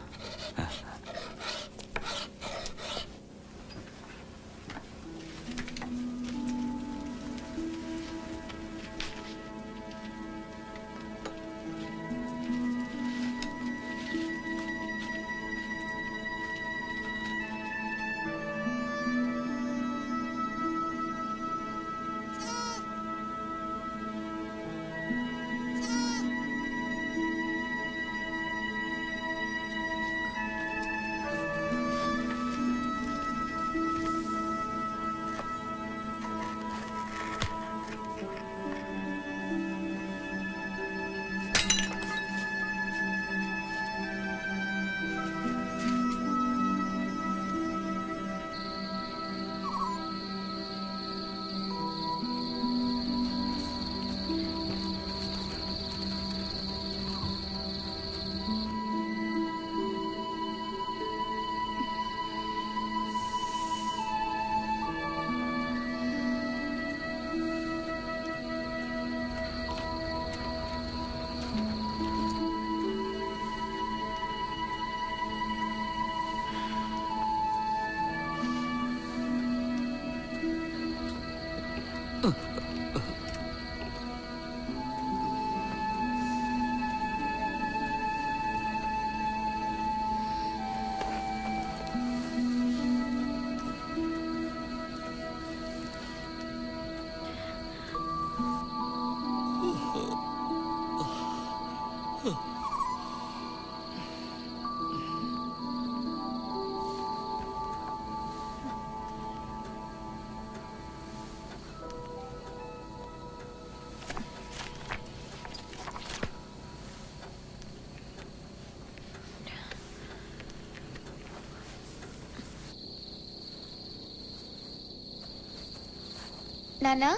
నాన్నా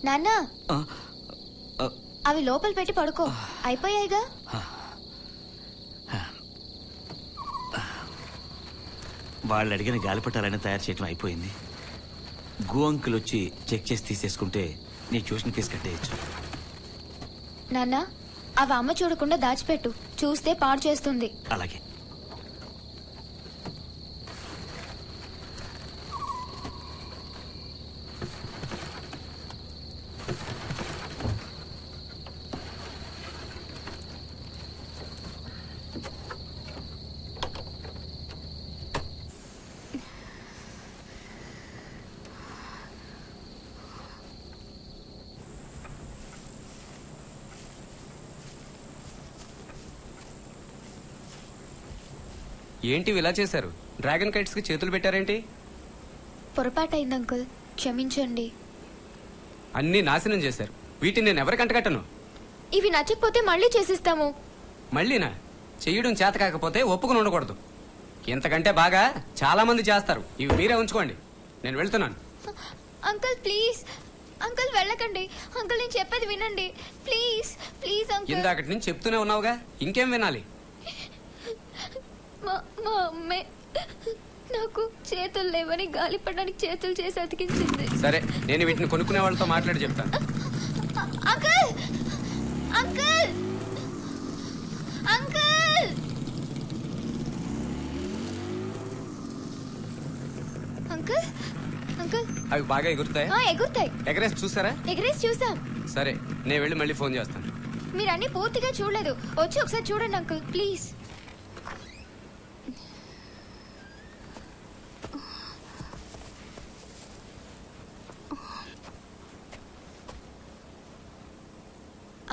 నాన్నా అవి లోపల పెట్టి పడుకో అయిపోయాయిగా. వాళ్ళు అడిగిన గాలిపటాలైనా తయారు చేయడం అయిపోయింది. గో అంకుల్ వచ్చి చెక్ చేసి తీసేసుకుంటే నీ ట్యూషన్ ఫీజు కట్టేయచ్చు. నాన్నా అవి అమ్మ చూడకుండా దాచిపెట్టు, చూస్తే పాడు చేస్తుంది. అలాగే. ఏంటి ఇలా చేశారు? డ్రాగన్ కైట్స్ కి చేతులు పెట్టారేంటి? పొరపాటైంది అంకుల్, క్షమించండి. అన్నీ నాశనం చేశారు. వీటిని నేను ఎవరికి అంటగట్టను. ఇవి నచ్చకపోతే మళ్ళీ చేసిస్తాము. మళ్ళీనా? చెయ్యడం చేత కాకపోతే ఒప్పుకుని ఉండకూడదు. ఇంతకంటే బాగా చాలా మంది చేస్తారు. ఇవి మీరే ఉంచుకోండి, నేను వెళ్తున్నాను. అంకుల్ ప్లీజ్, అంకుల్ వెళ్ళకండి. అంకుల్ నేను చెప్పేది వినండి ప్లీజ్ ప్లీజ్ అంకుల్. ఇందాకటి నుంచి చెప్తూనే ఉన్నావుగా, ఇంకేం వినాలి? మా అమ్మే నాకు చేతులు లేవని గాలిపటానికి చేతులు చేసి అతికించింది. సరే, నేను వీటిని కొనుక్కునే వాళ్ళతో మాట్లాడి చెప్తాను. Uncle uncle uncle uncle uncle అవి బాగా ఎగురుతాయి? ఎగురుతాయి. ఎగరేసి చూసారా? ఎగరేసి చూసాం. సరే, నేను వెళ్ళి మళ్ళీ ఫోన్ చేస్తాను. మీరు అన్ని పూర్తిగా చూడలేదు, వచ్చి ఒకసారి చూడండి అంకుల్ ప్లీజ్.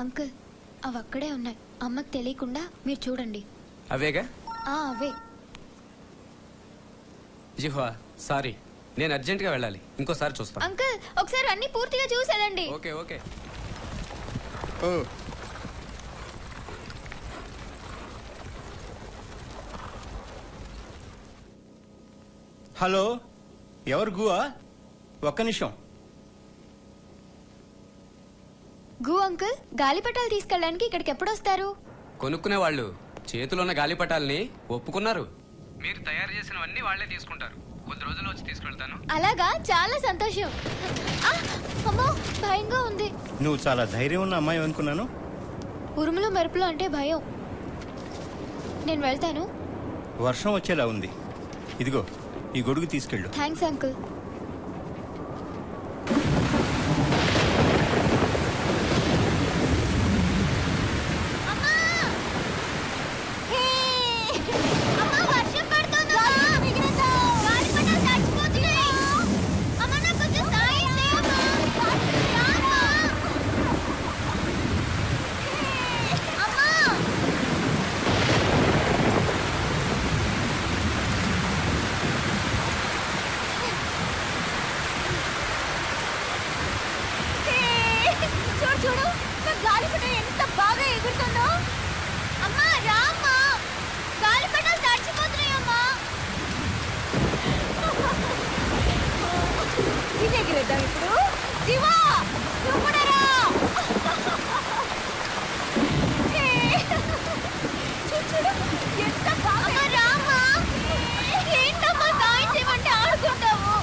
అంకుల్ అవి అక్కడే ఉన్నాయి, అమ్మకి తెలియకుండా మీరు చూడండి. అవేగా? అవే. జిహ్వా సారీ, నేను అర్జెంట్ గా వెళ్ళాలి. ఇంకోసారి చూస్తాను. అంకుల్ ఒకసారి అన్ని పూర్తిగా చూసేదండి. Okay okay. హలో, ఎవరు గువా? ఒక్క నిమిషం. గు అంకుల్ గాలిపటాలు తీసుకెళ్ళడానికి ఇక్కడికి ఎప్పుడు వస్తారు? కొనుక్కునే వాళ్ళు చేతిలో గాలిపటాలని ఒప్పుకున్నారు. మీరు తయారు చేసినవన్నీ వాళ్ళే తీసుకుంటారు. కొద్ది రోజులు వచ్చి తీసుకెళ్తాను. అలాగా, చాలా సంతోషం. అమ్మో భయంగా ఉంది. నువ్వు చాలా ధైర్యం ఉన్న అమ్మాయి అనుకున్నాను. ఉరుములు మెరుపులు అంటే భయం. నేను వెళ్తాను. వర్షం వచ్చేలా ఉంది. ఇదిగో ఈ గొడుగు తీసుకెళ్ళు. Thanks uncle. చూడు నా గాలిపటం ఎంత బాగా ఎగురుతుందో. అమ్మా రామ్మా, గాలిపటాలు తడిచిపోతున్నాయమ్మా. ఇది ఎగిరేద్దాం ఇప్పుడు. జీవా నువ్వు కూడా రా. చూడు ఎంత బాగా. రామ్మా, ఏంటమ్మా సాయం చేయమంటే ఆడుకుంటావు.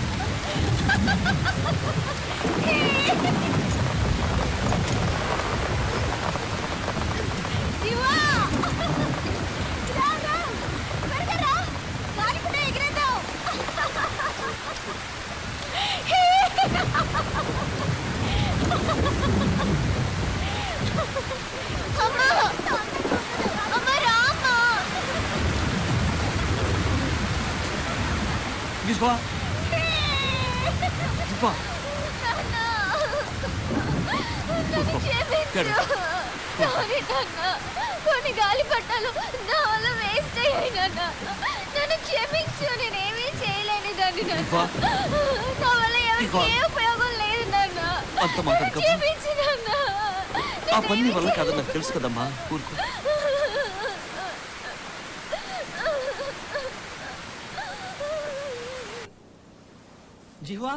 కొన్ని గాలిపటాలు నా వల్ల వేస్ట్ అయ్యాయి నాన్న. నన్ను క్షమించు, నేనేమీ చేయలేని దాన్ని నాన్న. నా వల్ల ఎవరికి ఏ ఉపయోగం లేదు నాన్న. క్షమించు నాన్న. ఆ పని వల్ల కాదు నాకు తెలుసు కదమ్మా. ఊరుకో. జిహ్వా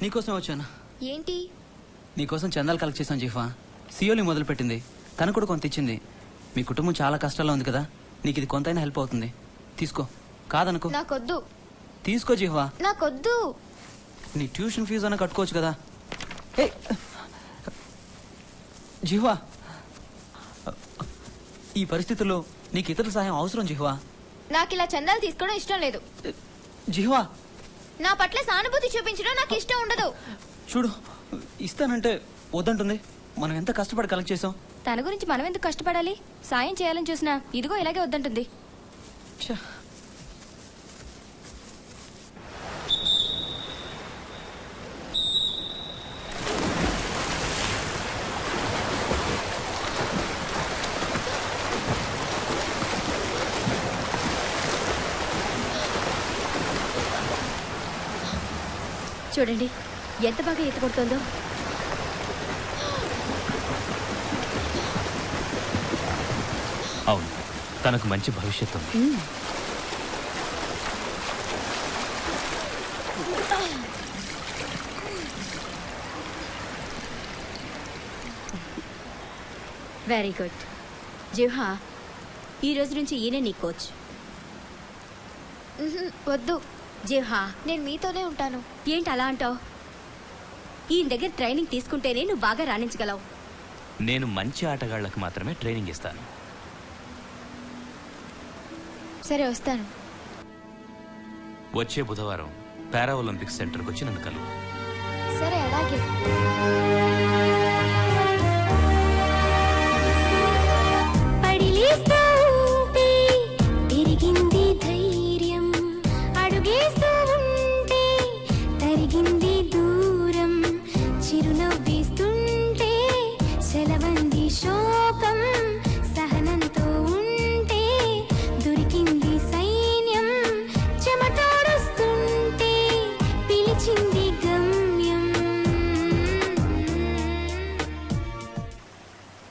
నీకోసం వచ్చాను. ఏంటి? నీకోసం చందాలు కలెక్ట్ చేశాను జిహ్వా. సియోలి మొదలుపెట్టింది, తను కూడా కొంత ఇచ్చింది. మీ కుటుంబం చాలా కష్టాల్లో ఉంది కదా, నీకు ఇది కొంతైనా హెల్ప్ అవుతుంది. తీసుకో. కాదనుకో. నాకొద్దు. తీసుకో జిహ్వా. నాకొద్దు. నీ ట్యూషన్ ఫీజు అన్న కట్టుకోవచ్చు కదా. ఏ జిహ్వా, ఈ పరిస్థితుల్లో నీకు ఇతరుల సహాయం అవసరం జిహ్వా. నాకు ఇలా చందాలు తీసుకోవడం ఇష్టం లేదు. జిహ్వా, నా పట్ల సానుభూతి చూపించడం నాకు ఇష్టం ఉండదు. చూడు, ఇస్తానంటే వద్దంటుంది. మనం ఎంత కష్టపడి కలెక్ట్ చేసాం. తన గురించి మనం ఎందుకు కష్టపడాలి? సాయం చేయాలని చూసినా ఇదిగో ఇలాగే వద్దంటుంది. ఛ. చూడండి ఎంత బాగా ఈత కొడుతుందో. అవును, తనకు మంచి భవిష్యత్తు ఉంది. వెరీ గుడ్ జిహ్వా, ఈ రోజు నుంచి ఈయనే నీ కోచ్. వద్దు జిహ్వా, నేను మీతోనే ఉంటాను. ఏంటి అలా అంటావు? ఈయన దగ్గర ట్రైనింగ్ తీసుకుంటేనే నువ్వు బాగా రాణించగలవు. నేను మంచి ఆటగాళ్లకు మాత్రమే ట్రైనింగ్ ఇస్తాను. సరే వస్తాను. వచ్చే బుధవారం పారా ఒలింపిక్స్ సెంటర్కి వచ్చి నన్ను కలువు. సరే అలాగే.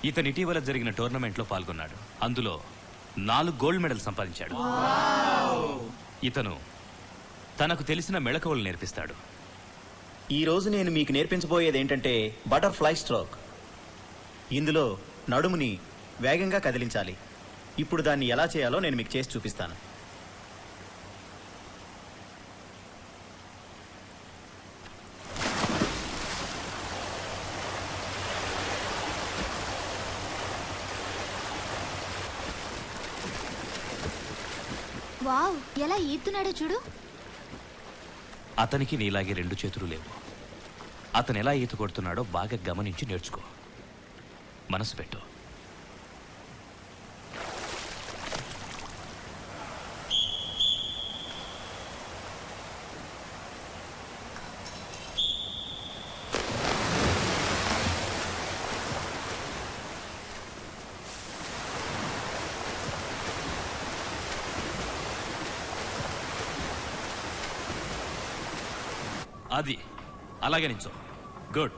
ఇతను ఇటీవల జరిగిన టోర్నమెంట్లో పాల్గొన్నాడు. అందులో 4 గోల్డ్ మెడల్ సంపాదించాడు. ఇతను తనకు తెలిసిన మెళకువలు నేర్పిస్తాడు. ఈ రోజు నేను మీకు నేర్పించబోయేది ఏంటంటే బటర్ఫ్లై స్ట్రోక్. ఇందులో నడుముని వేగంగా కదిలించాలి. ఇప్పుడు దాన్ని ఎలా చేయాలో నేను మీకు చేసి చూపిస్తాను. వావ్, ఎలా ఈదుతున్నాడో చూడు. అతనికి నీలాగే 2 చేతులు లేవు. అతను ఎలా ఈత కొడుతున్నాడో బాగా గమనించి నేర్చుకో. మనసు పెట్టు. అది అలాగే నించో. గుడ్.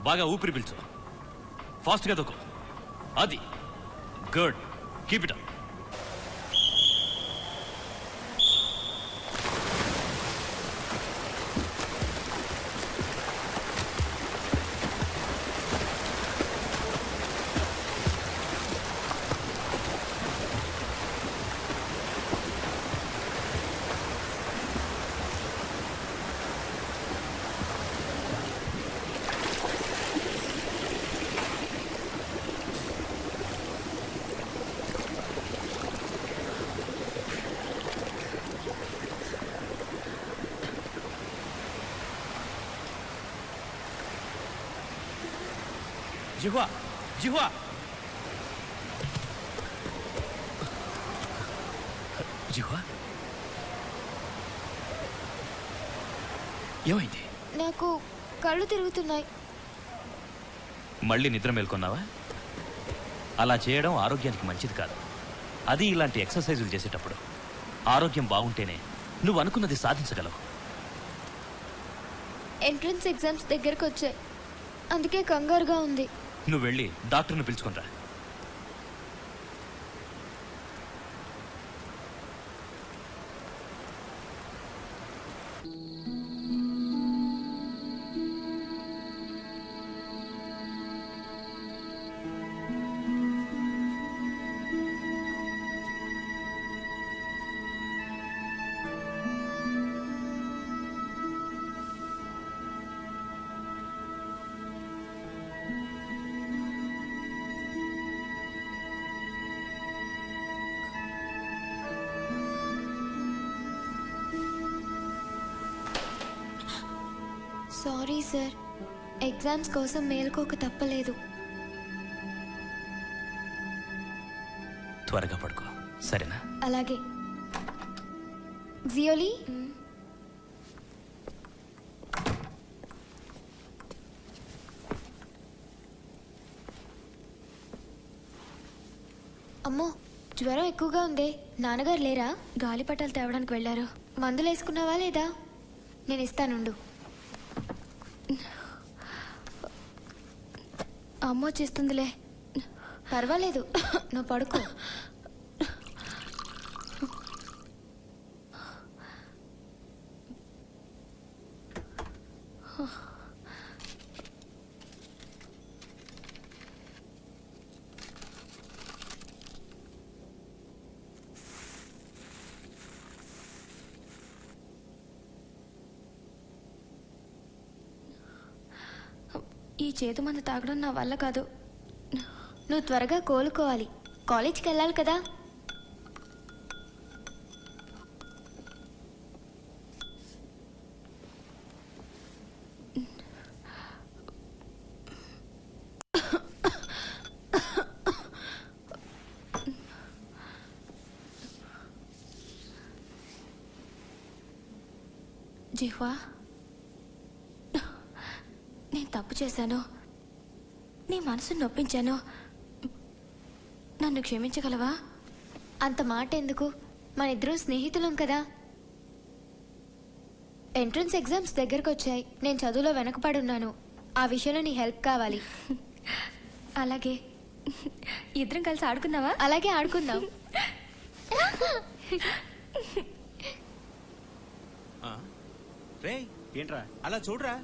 బాగా ఊపిరి పీల్చు. ఫాస్ట్గా దొక్కు. అది గుడ్. Keep it up. జిహ్వా, జిహ్వా. జిహ్వా, ఏమైంది? నాకు కళ్ళు తిరుగుతున్నాయి. మళ్ళీ నిద్ర మేల్కొన్నావా? అలా చేయడం ఆరోగ్యానికి మంచిది కాదు. అది ఇలాంటి ఎక్సర్సైజులు చేసేటప్పుడు. ఆరోగ్యం బాగుంటేనే నువ్వు అనుకున్నది సాధించగలవు. ఎంట్రన్స్ ఎగ్జామ్స్ దగ్గరకు వచ్చాయి, అందుకే కంగారుగా ఉంది. నువ్వు వెళ్ళి డాక్టర్ని పిలుచుకునిరా. సారీ సార్, ఎగ్జామ్స్ కోసం మేలుకోక తప్పలేదు. త్వరగా పడుకో, సరేనా? అలాగే. జియోలీ, అమ్మో జ్వరం ఎక్కువగా ఉంది. నాన్నగారు లేరా? గాలిపటాలు తేవడానికి వెళ్ళారు. మందులు వేసుకున్నావా లేదా? నేను ఇస్తానుండు. అమ్మ వచ్చేస్తుందిలే. పర్వాలేదు, నువ్వు పడుకో. ఈ చేతు మందు తాగడం నా వల్ల కాదు. నువ్వు త్వరగా కోలుకోవాలి. కాలేజ్కి వెళ్ళాలి కదా. జిహ్వా, నేను తప్పు చేశాను. నీ మనసు నొప్పించాను. నన్ను క్షమించగలవా? అంత మాట ఎందుకు? మన ఇద్దరం స్నేహితులం కదా. ఎంట్రన్స్ ఎగ్జామ్స్ దగ్గరకు వచ్చాయి. నేను చదువులో వెనకపడున్నాను. ఆ విషయంలో నీ హెల్ప్ కావాలి. అలాగే. ఇద్దరం కలిసి ఆడుకుందావా? అలాగే ఆడుకుందాం. రే ఏంట్రా అలా చూడరా,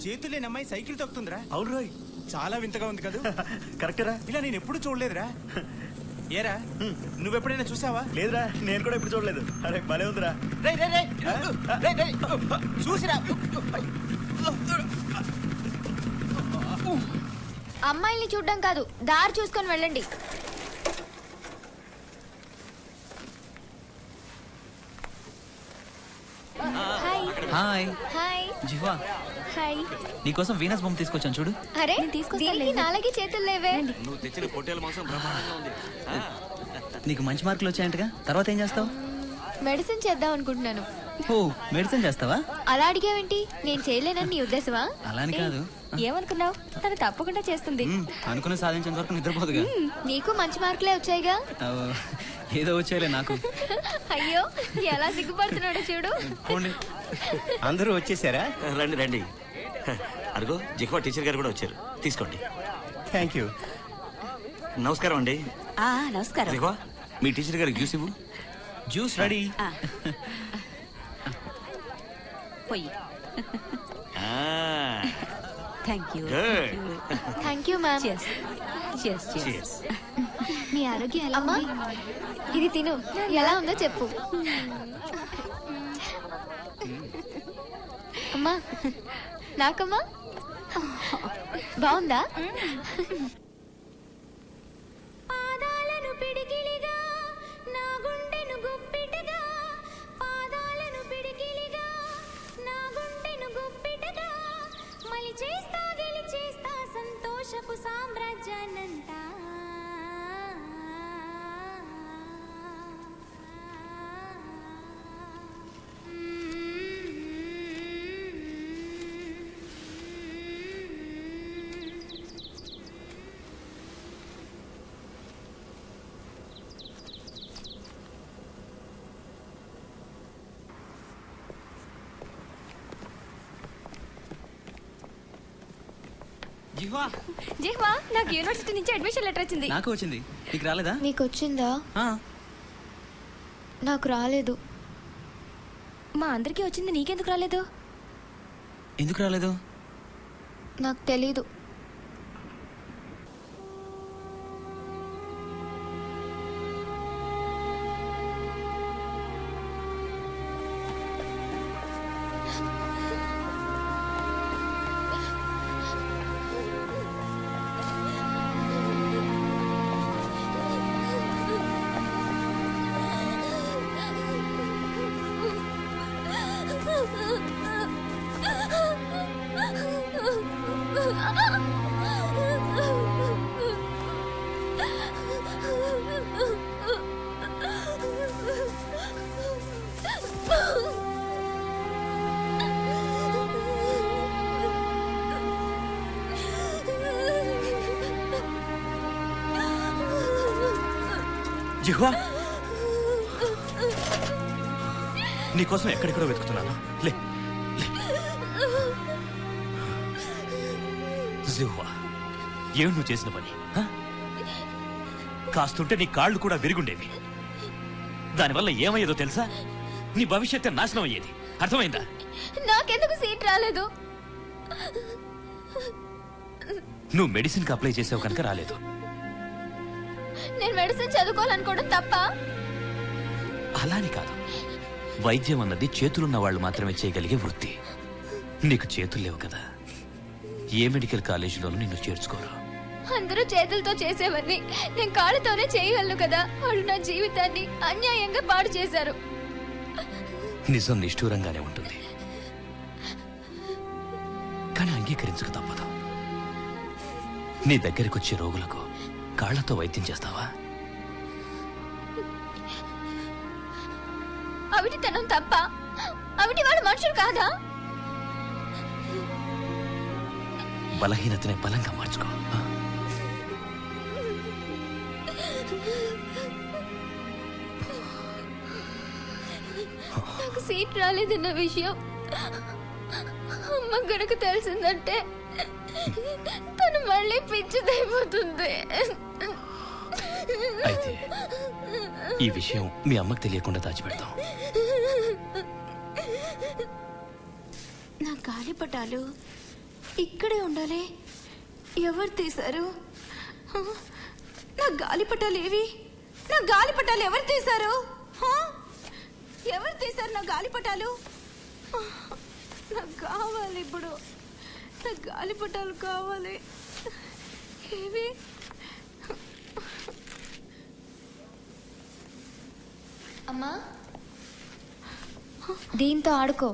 చేతులు లేని అమ్మాయి సైకిల్ తొక్కుతుందిరా. అవును రోయ్, చాలా వింతగా ఉంది కదా. కరెక్టరా? ఇలా నేను ఎప్పుడు చూడలేదురా. ఏరా నువ్వెప్పుడైనా చూసావా? లేదురా, నేను కూడా ఇప్పుడు చూడలేదు. అరే భలే ఉందిరా. రే రే రే రే రే చూసిరా. అమ్మాయిల్ని చూడడం కాదు, దారి చూసుకొని వెళ్ళండి. హాయ్. Hi hi. జిహ్వా, హాయ్. నీకోసం వీనస్ బొమ్మ తీసుకొచ్చాను చూడు. అరే దీనికి నాలుగే చేతులు లేవే. నువ్వు తెచ్చిన పొట్టేల మాంసం బ్రహ్మాండంగా ఉంది. నీకు మంచి మార్కులు వచ్చాయంటగా, తర్వాత ఏం చేస్తావు? మెడిసిన్ చేద్దాం అనుకుంటున్నాను. ఓ, మెడిసిన్ చేస్తావా? అలా అడిగావేంటి? నేను చేయలేనని నీ ఉద్దేశమా? అలాని కాదు. ఏమనుకున్నావు? తను తప్పకుండా చేస్తుంది. అనుకుని సాధించేంత వరకు నిద్రపోదుగా. నీకు మంచి మార్కులే వచ్చాయిగా. ఏదో వచ్చాయిలే నాకు. అయ్యో ఎలా సిగ్గుపడుతున్నాడో చూడు. అందరూ వచ్చేసారా? రండి రండి. అదిగో జిహ్వా టీచర్ గారు కూడా వచ్చారు. తీసుకోండి. Thank you. నమస్కారం అండి. నమస్కారం. జిహ్వా, మీ టీచర్ గారికి జ్యూస్ ఇవ్వు. Juice ready. పోయి. Thank you. Thank you ma'am. మీ ఆరోగ్యం ఎలా ఉంది? ఇది తిను, ఎలా ఉందో చెప్పు. అమ్మా నాకమ్మా బాగుందా? పాదాలను పిడికిలిగా నా గుండెను గుప్పిటగా, పాదాలను పిడికిలిగా నా గుండెను గుప్పిటగా, మలి చేస్తా గెలిచేస్తా సంతోషపు సామ్రాజ్యానంతా. జిహ్వా, జిహ్వా, నాకు యూనివర్సిటీ నుంచి అడ్మిషన్ లెటర్ వచ్చింది. నాకు వచ్చింది, నీకు రాలేదా? నీకు వచ్చిందా? నాకు రాలేదు. మా అందరికీ వచ్చింది, నీకెందుకు రాలేదు? ఎందుకు రాలేదు? నాకు తెలీదు. జిహ్వా, నీకోసం ఎక్కడెక్కడో వెతుకుతున్నాను. లే జిహ్వా, ఏమి నువ్వు చేసిన పని? కాస్తుంటే నీ కాళ్ళు కూడా విరుగుండేవి. దానివల్ల ఏమయ్యేదో తెలుసా? నీ భవిష్యత్తు నాశనం అయ్యేది. అర్థమైందా? నాకెందుకు సీట్ రాలేదు? నువ్వు మెడిసిన్కి అప్లై చేసావు కనుక రాలేదు. నేను మెడిసిన్ చదువుకోవాలనుకోవడం తప్ప? అలాని కాదు, వైద్యం అన్నది చేతులున్న వాళ్ళు మాత్రమే చేయగలిగే వృత్తి. నీకు చేతులు లేవు కదా, ఏ మెడికల్ కాలేజీలోనూ నిన్ను చేర్చుకోరు. అందరూ చేతులతో చేసేవన్నీ నేను కాళ్ళతోనే చేయగలను కదా. వాళ్ళు నా జీవితాన్ని అన్యాయంగా పాడు చేశారు. నిజం నిష్ఠూరంగానే ఉంటుంది, కానీ అంగీకరించక తప్పదు. నీ దగ్గరికి వచ్చే రోగులకు కాళ్లతో వైద్యం చేస్తావా? అవిటితనం తప్ప? అవిటి వాళ్ళు మనుషులు కాదా? బలహీనతనే బలంగా మార్చుకో. నాకు సీట్ రాలేదన్న విషయం అమ్మ గనక తెలిసిందంటే తను మళ్ళీ పిచ్చిదైపోతుంది. అయితే ఈ విషయం మీ అమ్మకు తెలియకుండా దాచిపెడతాం. నా గాలిపటాలు ఇక్కడే ఉండాలి. ఎవరు తీశారు? నా గాలిపటాలు ఏవి? నా గాలిపటాలు ఎవరు తీశారు? ఎవరు తీశారు నా గాలిపటాలు? నాకు కావాలి ఇప్పుడు. నా గాలిపటాలు కావాలి. ఏవి? అమ్మా, దీంతో ఆడుకో.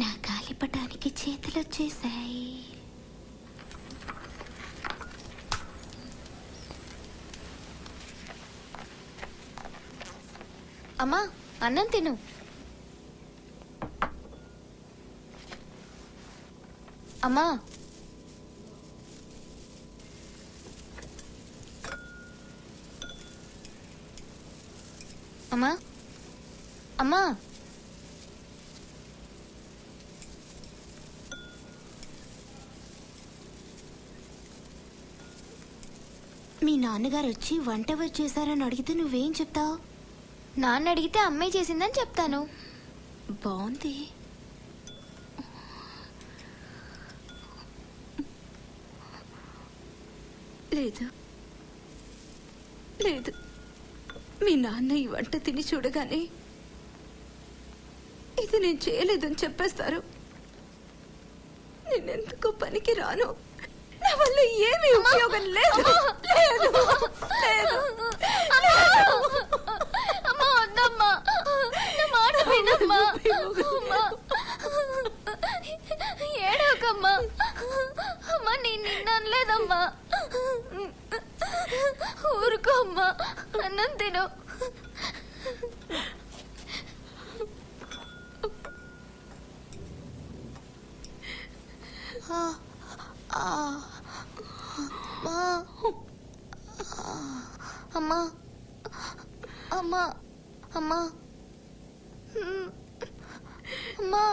నా గాలిపటానికి చేతులు వచ్చేసాయి. అమ్మా, అన్నం తిను. అమ్మా, అమ్మా, అమ్మా. మీ నాన్నగారు వచ్చి వంట ఎవరు చేశారని అడిగితే నువ్వేం చెప్తావు? నాన్న అడిగితే అమ్మాయి చేసిందని చెప్తాను. బాగుంది. లేదు లేదు, మీ నాన్న ఈ వంట తిని చూడగానే ఇది నేను చేయలేదని చెప్పేస్తారు. నేనెందుకో పనికి రాను, నా వల్ల ఏమీ ఉపయోగం లేదు లేదు లేదు అమ్మా వద్దమ్మా నా మాట వినమ్మా అమ్మా ఏడవకమ్మా అమ్మా నేను నిన్ను అనలేదమ్మా ఊరుకో అమ్మా అన్నం తిను అమ్మా అమ్మా అమ్మా అమ్మా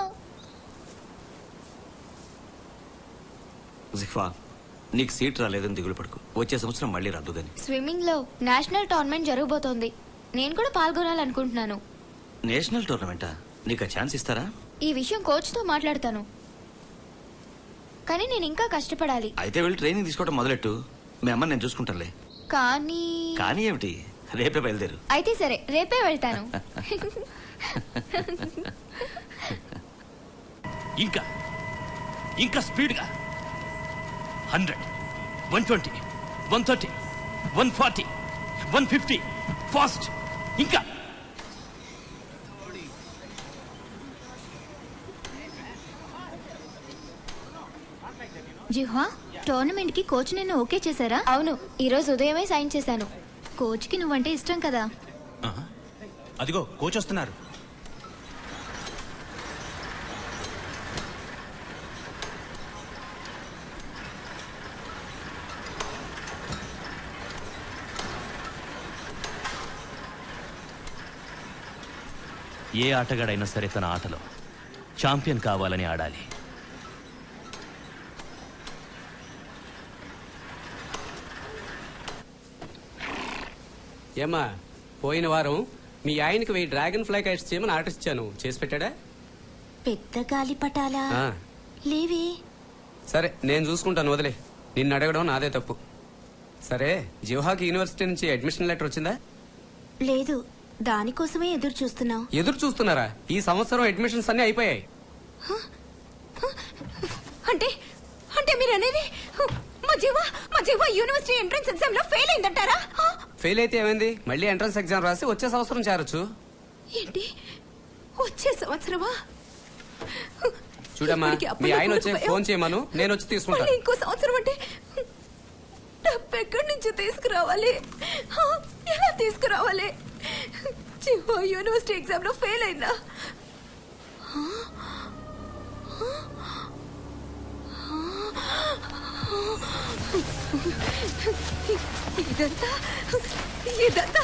జిఫా, నీకు సీట్ రాలేదని దిగులు పడుకు. వచ్చే సంవత్సరం మళ్ళీ రాదు గాని. స్విమ్మింగ్ లో నేషనల్ టోర్నమెంట్ జరగబోతోంది. నేను కూడా పాల్గొనాలనుకుంటున్నాను. నేషనల్ టోర్నమెంటా? నీకు ఆ ఛాన్స్ ఇస్తారా? ఈ విషయం కోచ్ తో మాట్లాడతాను. కానీ నేను ఇంకా కష్టపడాలి. అయితే వెళ్ళి ట్రైనింగ్ తీసుకోవడం మొదలెట్టు. మీ అమ్మ నేను చూసుకుంటానులే. కానీ కానీ ఏమిటి, రేపే బయలుదేరు. అయితే సరే, రేపే వెళ్తాను. ఇంకా ఇంకా స్పీడ్గా 100, 120, 130, 140, 150 ఫాస్ట్. ఇంకా జిహ్వా, టోర్నమెంట్ కి కోచ్ నిన్ను ఓకే చేశారా? అవును, ఈ రోజు ఉదయమే సైన్ చేశాను. కోచ్ కి నువ్వంటే ఇష్టం కదా. అదిగో కోచ్ వస్తున్నారు. ఏ ఆటగాడైనా సరే తన ఆటలో ఛాంపియన్ కావాలని ఆడాలి. ఏమ్మా, పోయిన వారం మీ ఆయనకి 1000 డ్రాగన్ ఫ్లై కైట్స్ చేయమని ఆర్డర్ ఇచ్చాను. చేసి పెట్టాడా? పెద్ద గాలిపటాలా ఆ. లేవే. సరే, నేను చూసుకుంటాను, వదిలే. నిన్ను అడగడం నాదే తప్పు. సరే, జివహాకి యూనివర్సిటీ నుంచి అడ్మిషన్ లెటర్ వచ్చిందా? లేదు, దానికోసమే ఎదురు చూస్తున్నాం. ఎదురు చూస్తున్నారా? ఈ సంవత్సరం అడ్మిషన్స్ అన్ని అయిపోయాయి. అంటే అంటే మీరు అనేది మా జీవ యూనివర్సిటీ ఎంట్రన్స్ ఎగ్జామ్ లో ఫెయిల్ అయిందంటారా? ఫెయిల్ అయితే ఏమైంది? మళ్ళీ ఎంట్రన్స్ ఎగ్జామ్ రాసి వచ్చే సంవత్సరం చేరొచ్చు. ఏంటి, వచ్చే సంవత్సరమా? చూడమ్మా, మీ ఆయన వచ్చే ఫోన్ చేయమను, నేను వచ్చి తీసుకుంటాను. మళ్ళీ ఇంకో సంవత్సరం అంటే డబ్బు ఎక్కడి నుంచి తీసుకురావాలి? ఎలా తీసుకురావాలి? జీవ యూనివర్సిటీ ఎగ్జామ్ లో ఫెయిల్ అయిందా? ఇదంతా ఇదంతా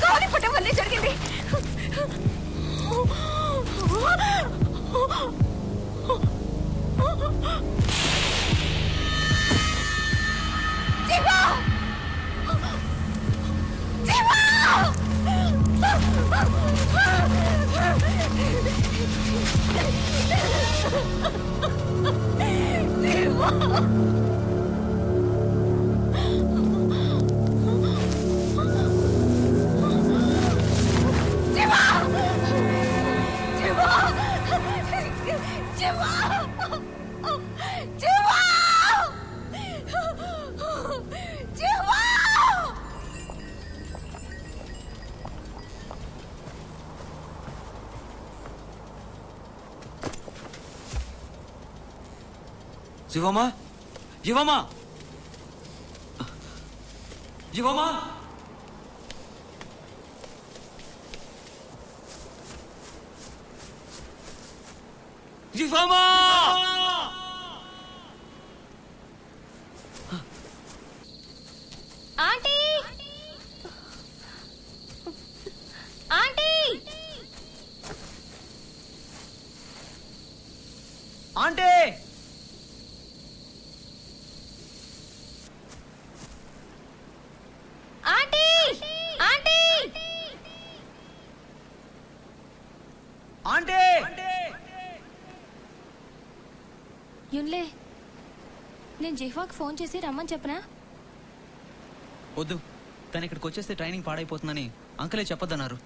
గాలిపటం వల్లే జరిగింది. జీవా! జీవా! జీవా! జీవమ్మా, జీవమ్మా, జీవమ్మా! జీవమ్మా! Aunty aunty aunty! Aunty aunty aunty! యున్లే, నేను జిహ్వాకి ఫోన్ చేసి రమ్మని చెప్పనా? వద్దు, తను ఇక్కడికి వచ్చేస్తే ట్రైనింగ్ పాడైపోతుందని అంకలే చెప్పొద్దన్నారు.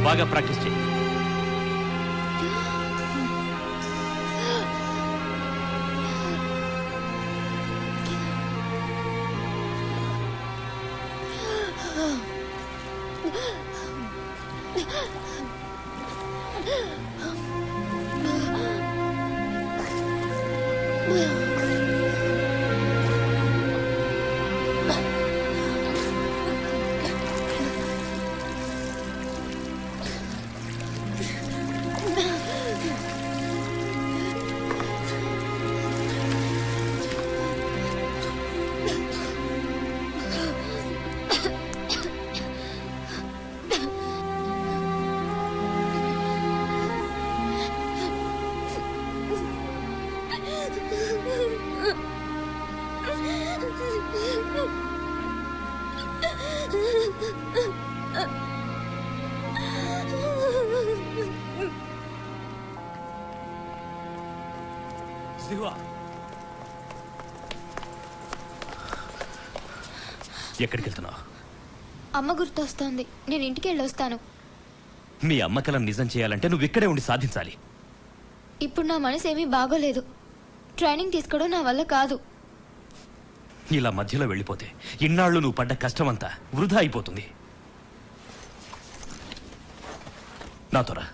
బాగా ప్రాక్టీస్ చేయి. ఎక్కడికి వెళ్తున్నావు? అమ్మ గుర్తొస్తోంది. నేను ఇంటికి వెళ్ళొస్తాను. మీ అమ్మ కలను నిజం చేయాలంటే నువ్వు ఇక్కడే ఉండి సాధించాలి. ఇప్పుడు నా మనసు ఏమీ బాగోలేదు. ట్రైనింగ్ తీసుకోవడం నా వల్ల కాదు. ఇలా మధ్యలో వెళ్ళిపోతే ఇన్నాళ్ళు నువ్వు పడ్డ కష్టమంతా వృధా అయిపోతుంది. నాతో రా.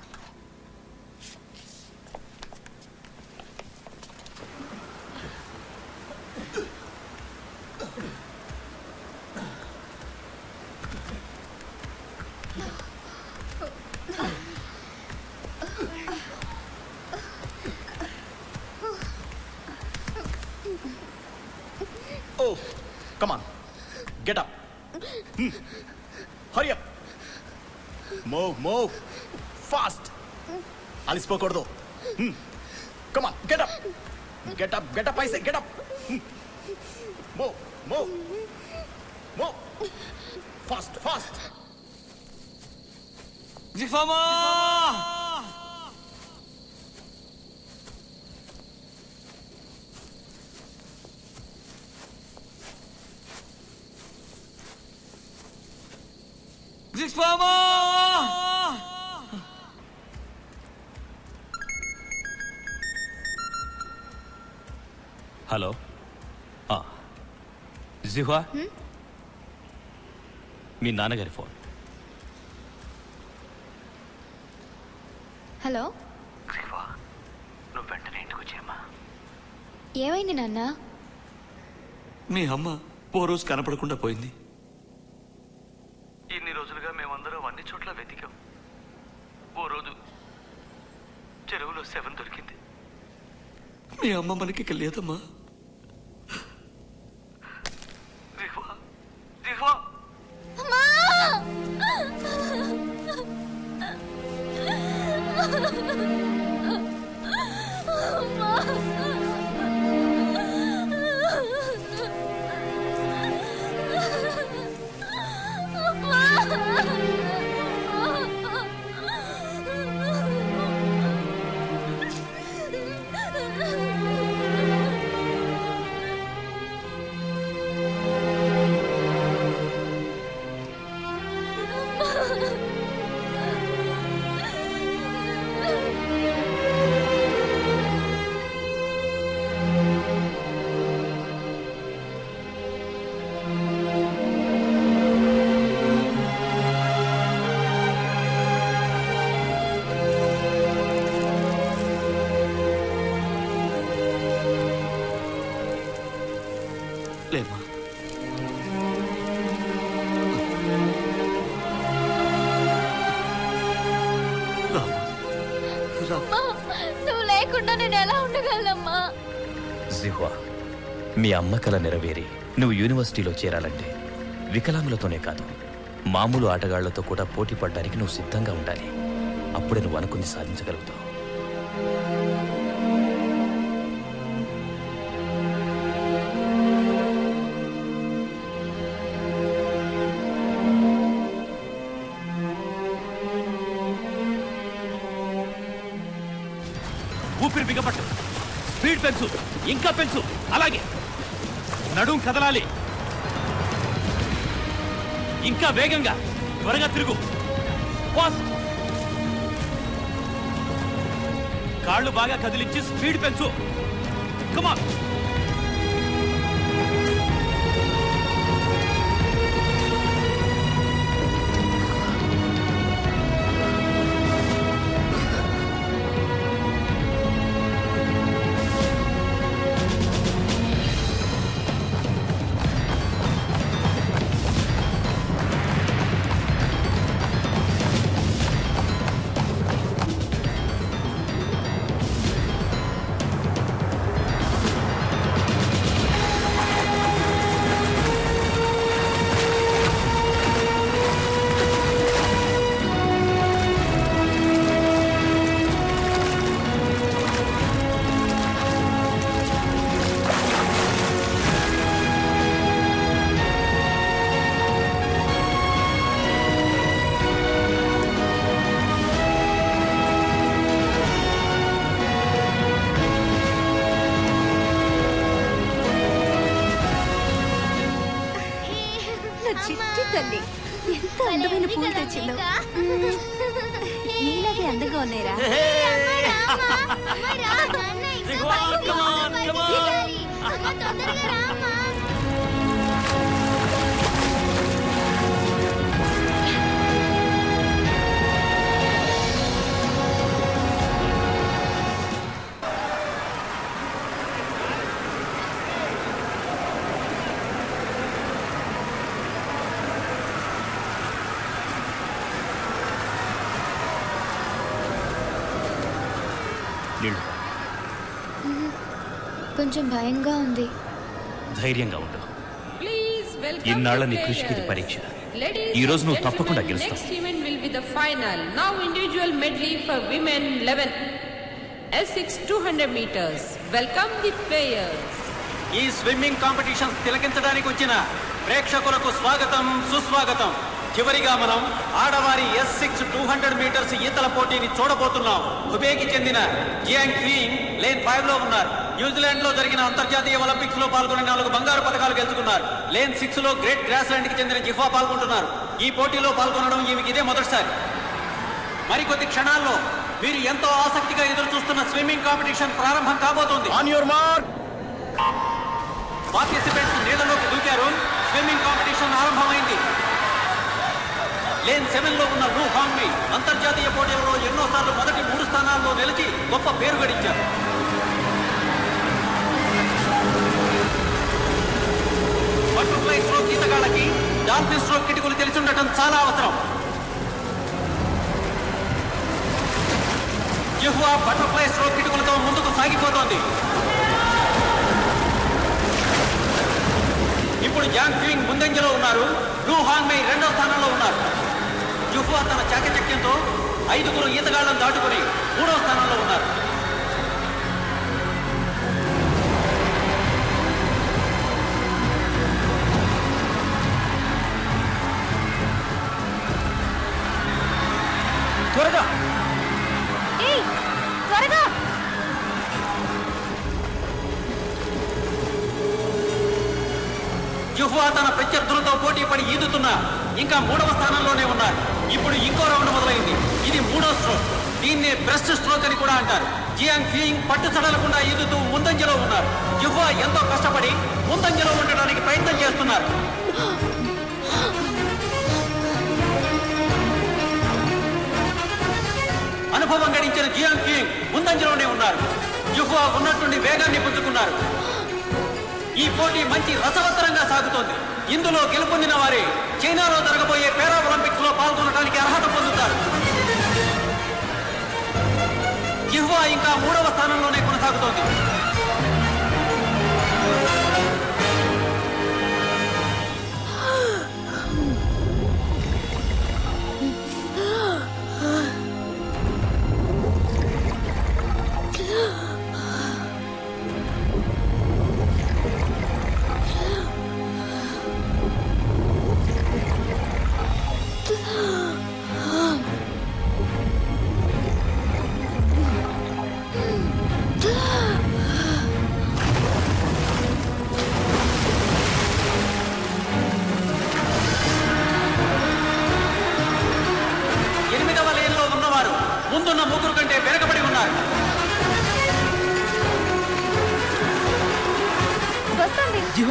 Oh, come on. Get up. Hurry up. Move. Fast. అలిసిపోకూడదు. Come on, get up. Get up, I say, get up. Move. Fast. జిఫామా! జిఫామా! హలో. జిహ్వా, మీ నాన్నగారి ఫోన్. హలో. నువ్వు వెంటనే ఇంటికి వచ్చేయమ్మా. ఏమైంది నాన్న? మీ అమ్మ ఓ రోజు కనపడకుండా పోయింది. ఇన్ని రోజులుగా మేమందరం అన్ని చోట్ల వెతికాం. ఓ రోజు చెరువులో శవం దొరికింది. మీ అమ్మ మనకి ఇక లేదమ్మా. లేమ్మా. నువ్వు లేకుండా నేను ఎలా ఉండగలమ్మా? జిహ్వా, మీ అమ్మ కల నెరవేరి నువ్వు యూనివర్సిటీలో చేరాలంటే వికలాంగులతోనే కాదు, మామూలు ఆటగాళ్లతో కూడా పోటీ పడడానికి నువ్వు సిద్ధంగా ఉండాలి. అప్పుడే నువ్వు అనుకుంది సాధించగలుగుతావు. ఊపిరి బిగపట్టు, స్పీడ్ పెంచు, ఇంకా పెంచు. అలాగే నడుం కదలాలి. ఇంకా వేగంగా, త్వరగా తిరుగు. ఫాస్ట్ కాళ్ళు బాగా కదిలించి స్పీడ్ పెంచు. కమాన్. చిట్టి తల్లి ఎంత అందమైన పూలు తెచ్చిందో. నీలాగే అందంగా ఉన్నాయిరా. కొంచెం భయంగా ఉంది. ధైర్యంగా ఉండు. ఇన్నాళ్ళ నీ కృషికి ఇది పరీక్ష. ఈ రోజు నువ్వు తప్పకుండా గెలుస్తావు. Next event will be the final. Now individual medley for women 11. S6 200 meters. Welcome the players. ఈ స్విమ్మింగ్ కాంపిటీషన్ తిలకించడానికి వచ్చిన ప్రేక్షకులకు స్వాగతం, సుస్వాగతం. చివరిగా మనం ఆడవారి S6 200 మీటర్స్ ఈతల పోటీని చూడబోతున్నాం. హుబేకి చెందిన జియాంగ్ క్వీన్ లేన్ 5 లో ఉన్నారు. న్యూజిలాండ్ లో జరిగిన అంతర్జాతీయ ఒలింపిక్స్ లో పాల్గొని 4 బంగారు పథకాలు గెలుచుకున్నారు. లేన్ 6 లో గ్రేట్ గ్రాస్లాండ్ కి చెందిన జిఫా పాల్గొంటున్నారు. ఈ పోటీలో పాల్గొనడం ఈమెకి ఇదే మొదటిసారి. మరికొద్ది క్షణాల్లో మీరు ఎంతో ఆసక్తిగా ఎదురు చూస్తున్న స్విమ్మింగ్ కాంపిటీషన్ ప్రారంభం కాబోతోంది. On your mark. పార్టిసిపెంట్స్ నీళ్ళలోకి దూకారు. స్విమ్మింగ్ కాంపిటీషన్ ఆరంభమైంది. లేన్ 7 లో ఉన్న లూ హాంగ్మీ అంతర్జాతీయ పోటీలలో ఎన్నోసార్లు మొదటి 3 స్థానాల్లో నిలిచి గొప్ప పేరు గడించారు. బటర్ఫ్లై స్ట్రోక్ ఈతగాళ్ళకి డాల్ఫిన్ స్ట్రోక్ కిటుకులు తెలిసి ఉండటం చాలా అవసరం. జిహ్వా బటర్ఫ్లై స్ట్రోక్ కిటుకులతో ముందుకు సాగిపోతోంది. ఇప్పుడు జాంగ్ క్వీన్ ముందంజలో ఉన్నారు. లూ హాంగ్మై 2వ స్థానంలో ఉన్నారు. జిహ్వా తన చాకచక్యంతో 5 ఈతగాళ్లను దాటుకుని 3వ స్థానంలో ఉన్నారు. త్వరగా త్వరగా. జిహ్వా తన ప్రత్యర్థులతో పోటీ పడి ఈదుతున్నా ఇంకా 3వ స్థానంలోనే ఉన్నారు. ఇప్పుడు ఇంకో రౌండ్ మొదలైంది. ఇది 3వ స్ట్రోక్. దీన్నే బ్రెస్ట్ స్ట్రోక్ అని కూడా అంటారు. జియాంగ్ క్వీన్ పట్టు సడలకుండా ఈదుతూ ముందంజలో ఉన్నారు. జిహ్వా ఎంతో కష్టపడి ముందంజలో ఉండడానికి ప్రయత్నం చేస్తున్నారు. అనుభవం గడించిన జియాంగ్ క్వీన్ ముందంజలోనే ఉన్నారు. జిహ్వా ఉన్నట్టుండి వేగాన్ని పుంజుకున్నారు. ఈ పోటీ మంచి రసవత్తరంగా సాగుతోంది. ఇందులో గెలుపొందిన వారే చైనాలో జరగబోయే పారా ఒలింపిక్స్ లో పాల్గొనడానికి అర్హత పొందుతారు. జిహ్వా ఇంకా 3వ స్థానంలోనే కొనసాగుతోంది.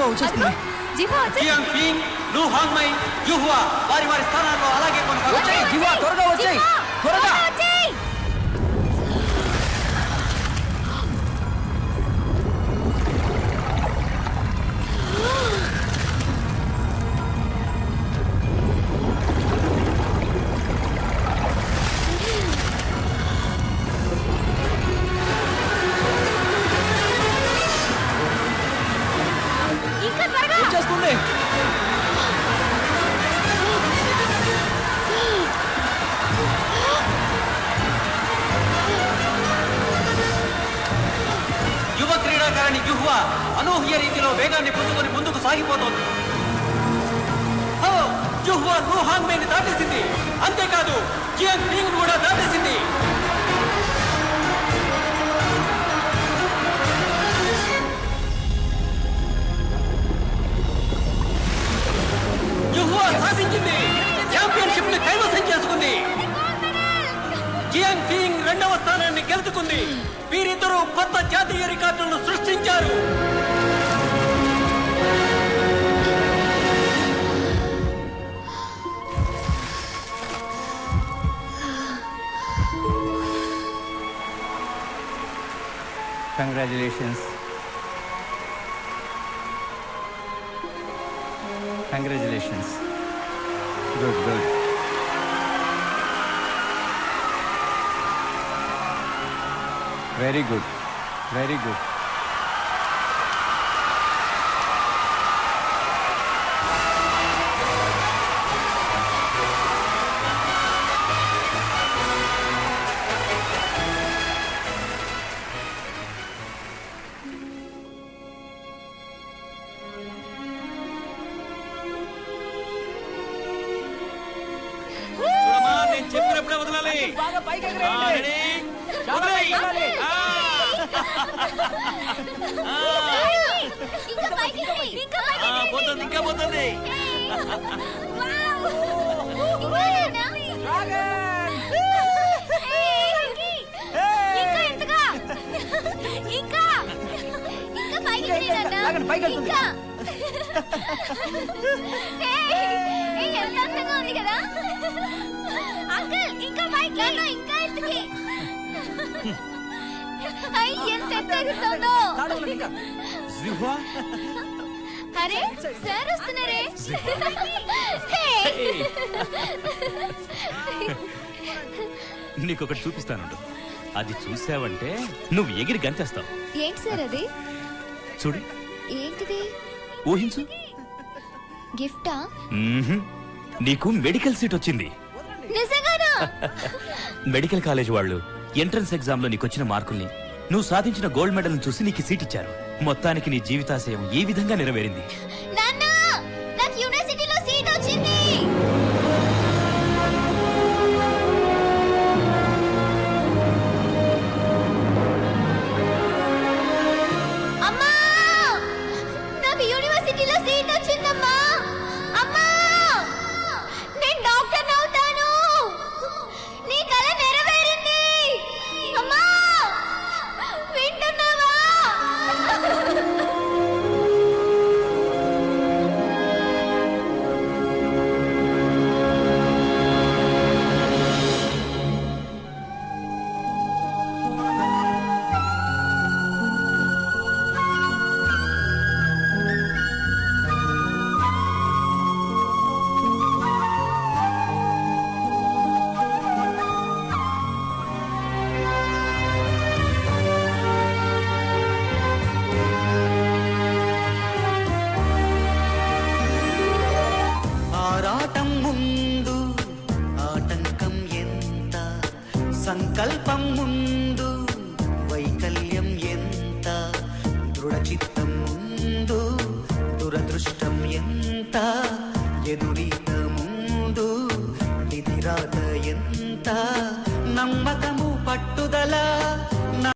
జిహ్వా వచ్చేస్తుంది. జియాంగ్ ఫింగ్, లు హాంగ్మై, యుహువా వారి వారి స్థానాల్లో అలాగే కొనసాగుతాయి. జిహ్వా త్వరగా వచ్చేయ్, త్వరగా. వచ్చేస్తుంది. యువ క్రీడాకారిణి యుహువా అనూహ్య రీతిలో వేగాన్ని పుంజుకొని ముందుకు సాగిపోతోంది. యుహువా లు హాంగ్మైని దాటేసింది. అంతేకాదు జియాంగ్ ఫింగ్ కూడా దాటేసింది. యుహువా సాధించింది. ఛాంపియన్షిప్ ని కైవసం చేసుకుంది. జియాంగ్ ఫింగ్ 2వ స్థానాన్ని గెలుచుకుంది. వీరిద్దరూ కొత్త జాతీయ రికార్డులను సృష్టించారు. Congratulations. Congratulations. Good good. Very good, very good. నేను చెప్పినప్పుడే వదలాలి. పోతుంది, ఇంకా పోతుంది. ఎంత అందంగా ఉంది కదా అంకుల్. ఇంకా పైకి, ఇంకా ఎత్తుకి. ఎంత ఎత్తుతుందో. అరే సార్ వస్తున్నారే. నీకొకటి చూపిస్తానుండు. అది చూసావంటే నువ్వు ఎగిరి గంతేస్తావు. ఏంటి సార్ అది? చూడు. ఏంటిది? ఊహించు. గిఫ్టా? నీకు మెడికల్ సీట్ వచ్చింది. నిజంగానా? మెడికల్ కాలేజ్ వాళ్ళు ఎంట్రన్స్ ఎగ్జామ్ లో నీకొచ్చిన మార్కుల్ని, నువ్వు సాధించిన గోల్డ్ మెడల్ చూసి నీకు సీట్ ఇచ్చారు. మొత్తానికి నీ జీవితాశయం ఈ విధంగా నెరవేరింది. నాన్న నాకు యూనివర్సిటీలో సీట్ వచ్చింది. అమ్మా నాకు యూనివర్సిటీలో సీట్ వచ్చిందమ్మా. అమ్మా నేను డాక్టర్ అవుతాను. నీ కల నెరవేరింది. అమ్మా వింటున్నావా? ఆరాటం ముందు ఆటంకం ఎంత, సంకల్పం ముందు వైకల్యం ఎంత, దృఢచిత్తం ముందు దురదృష్టం ఎంత, ఎదురీత ముందు విధిరాత ఎంత, నమ్మకము పట్టుదల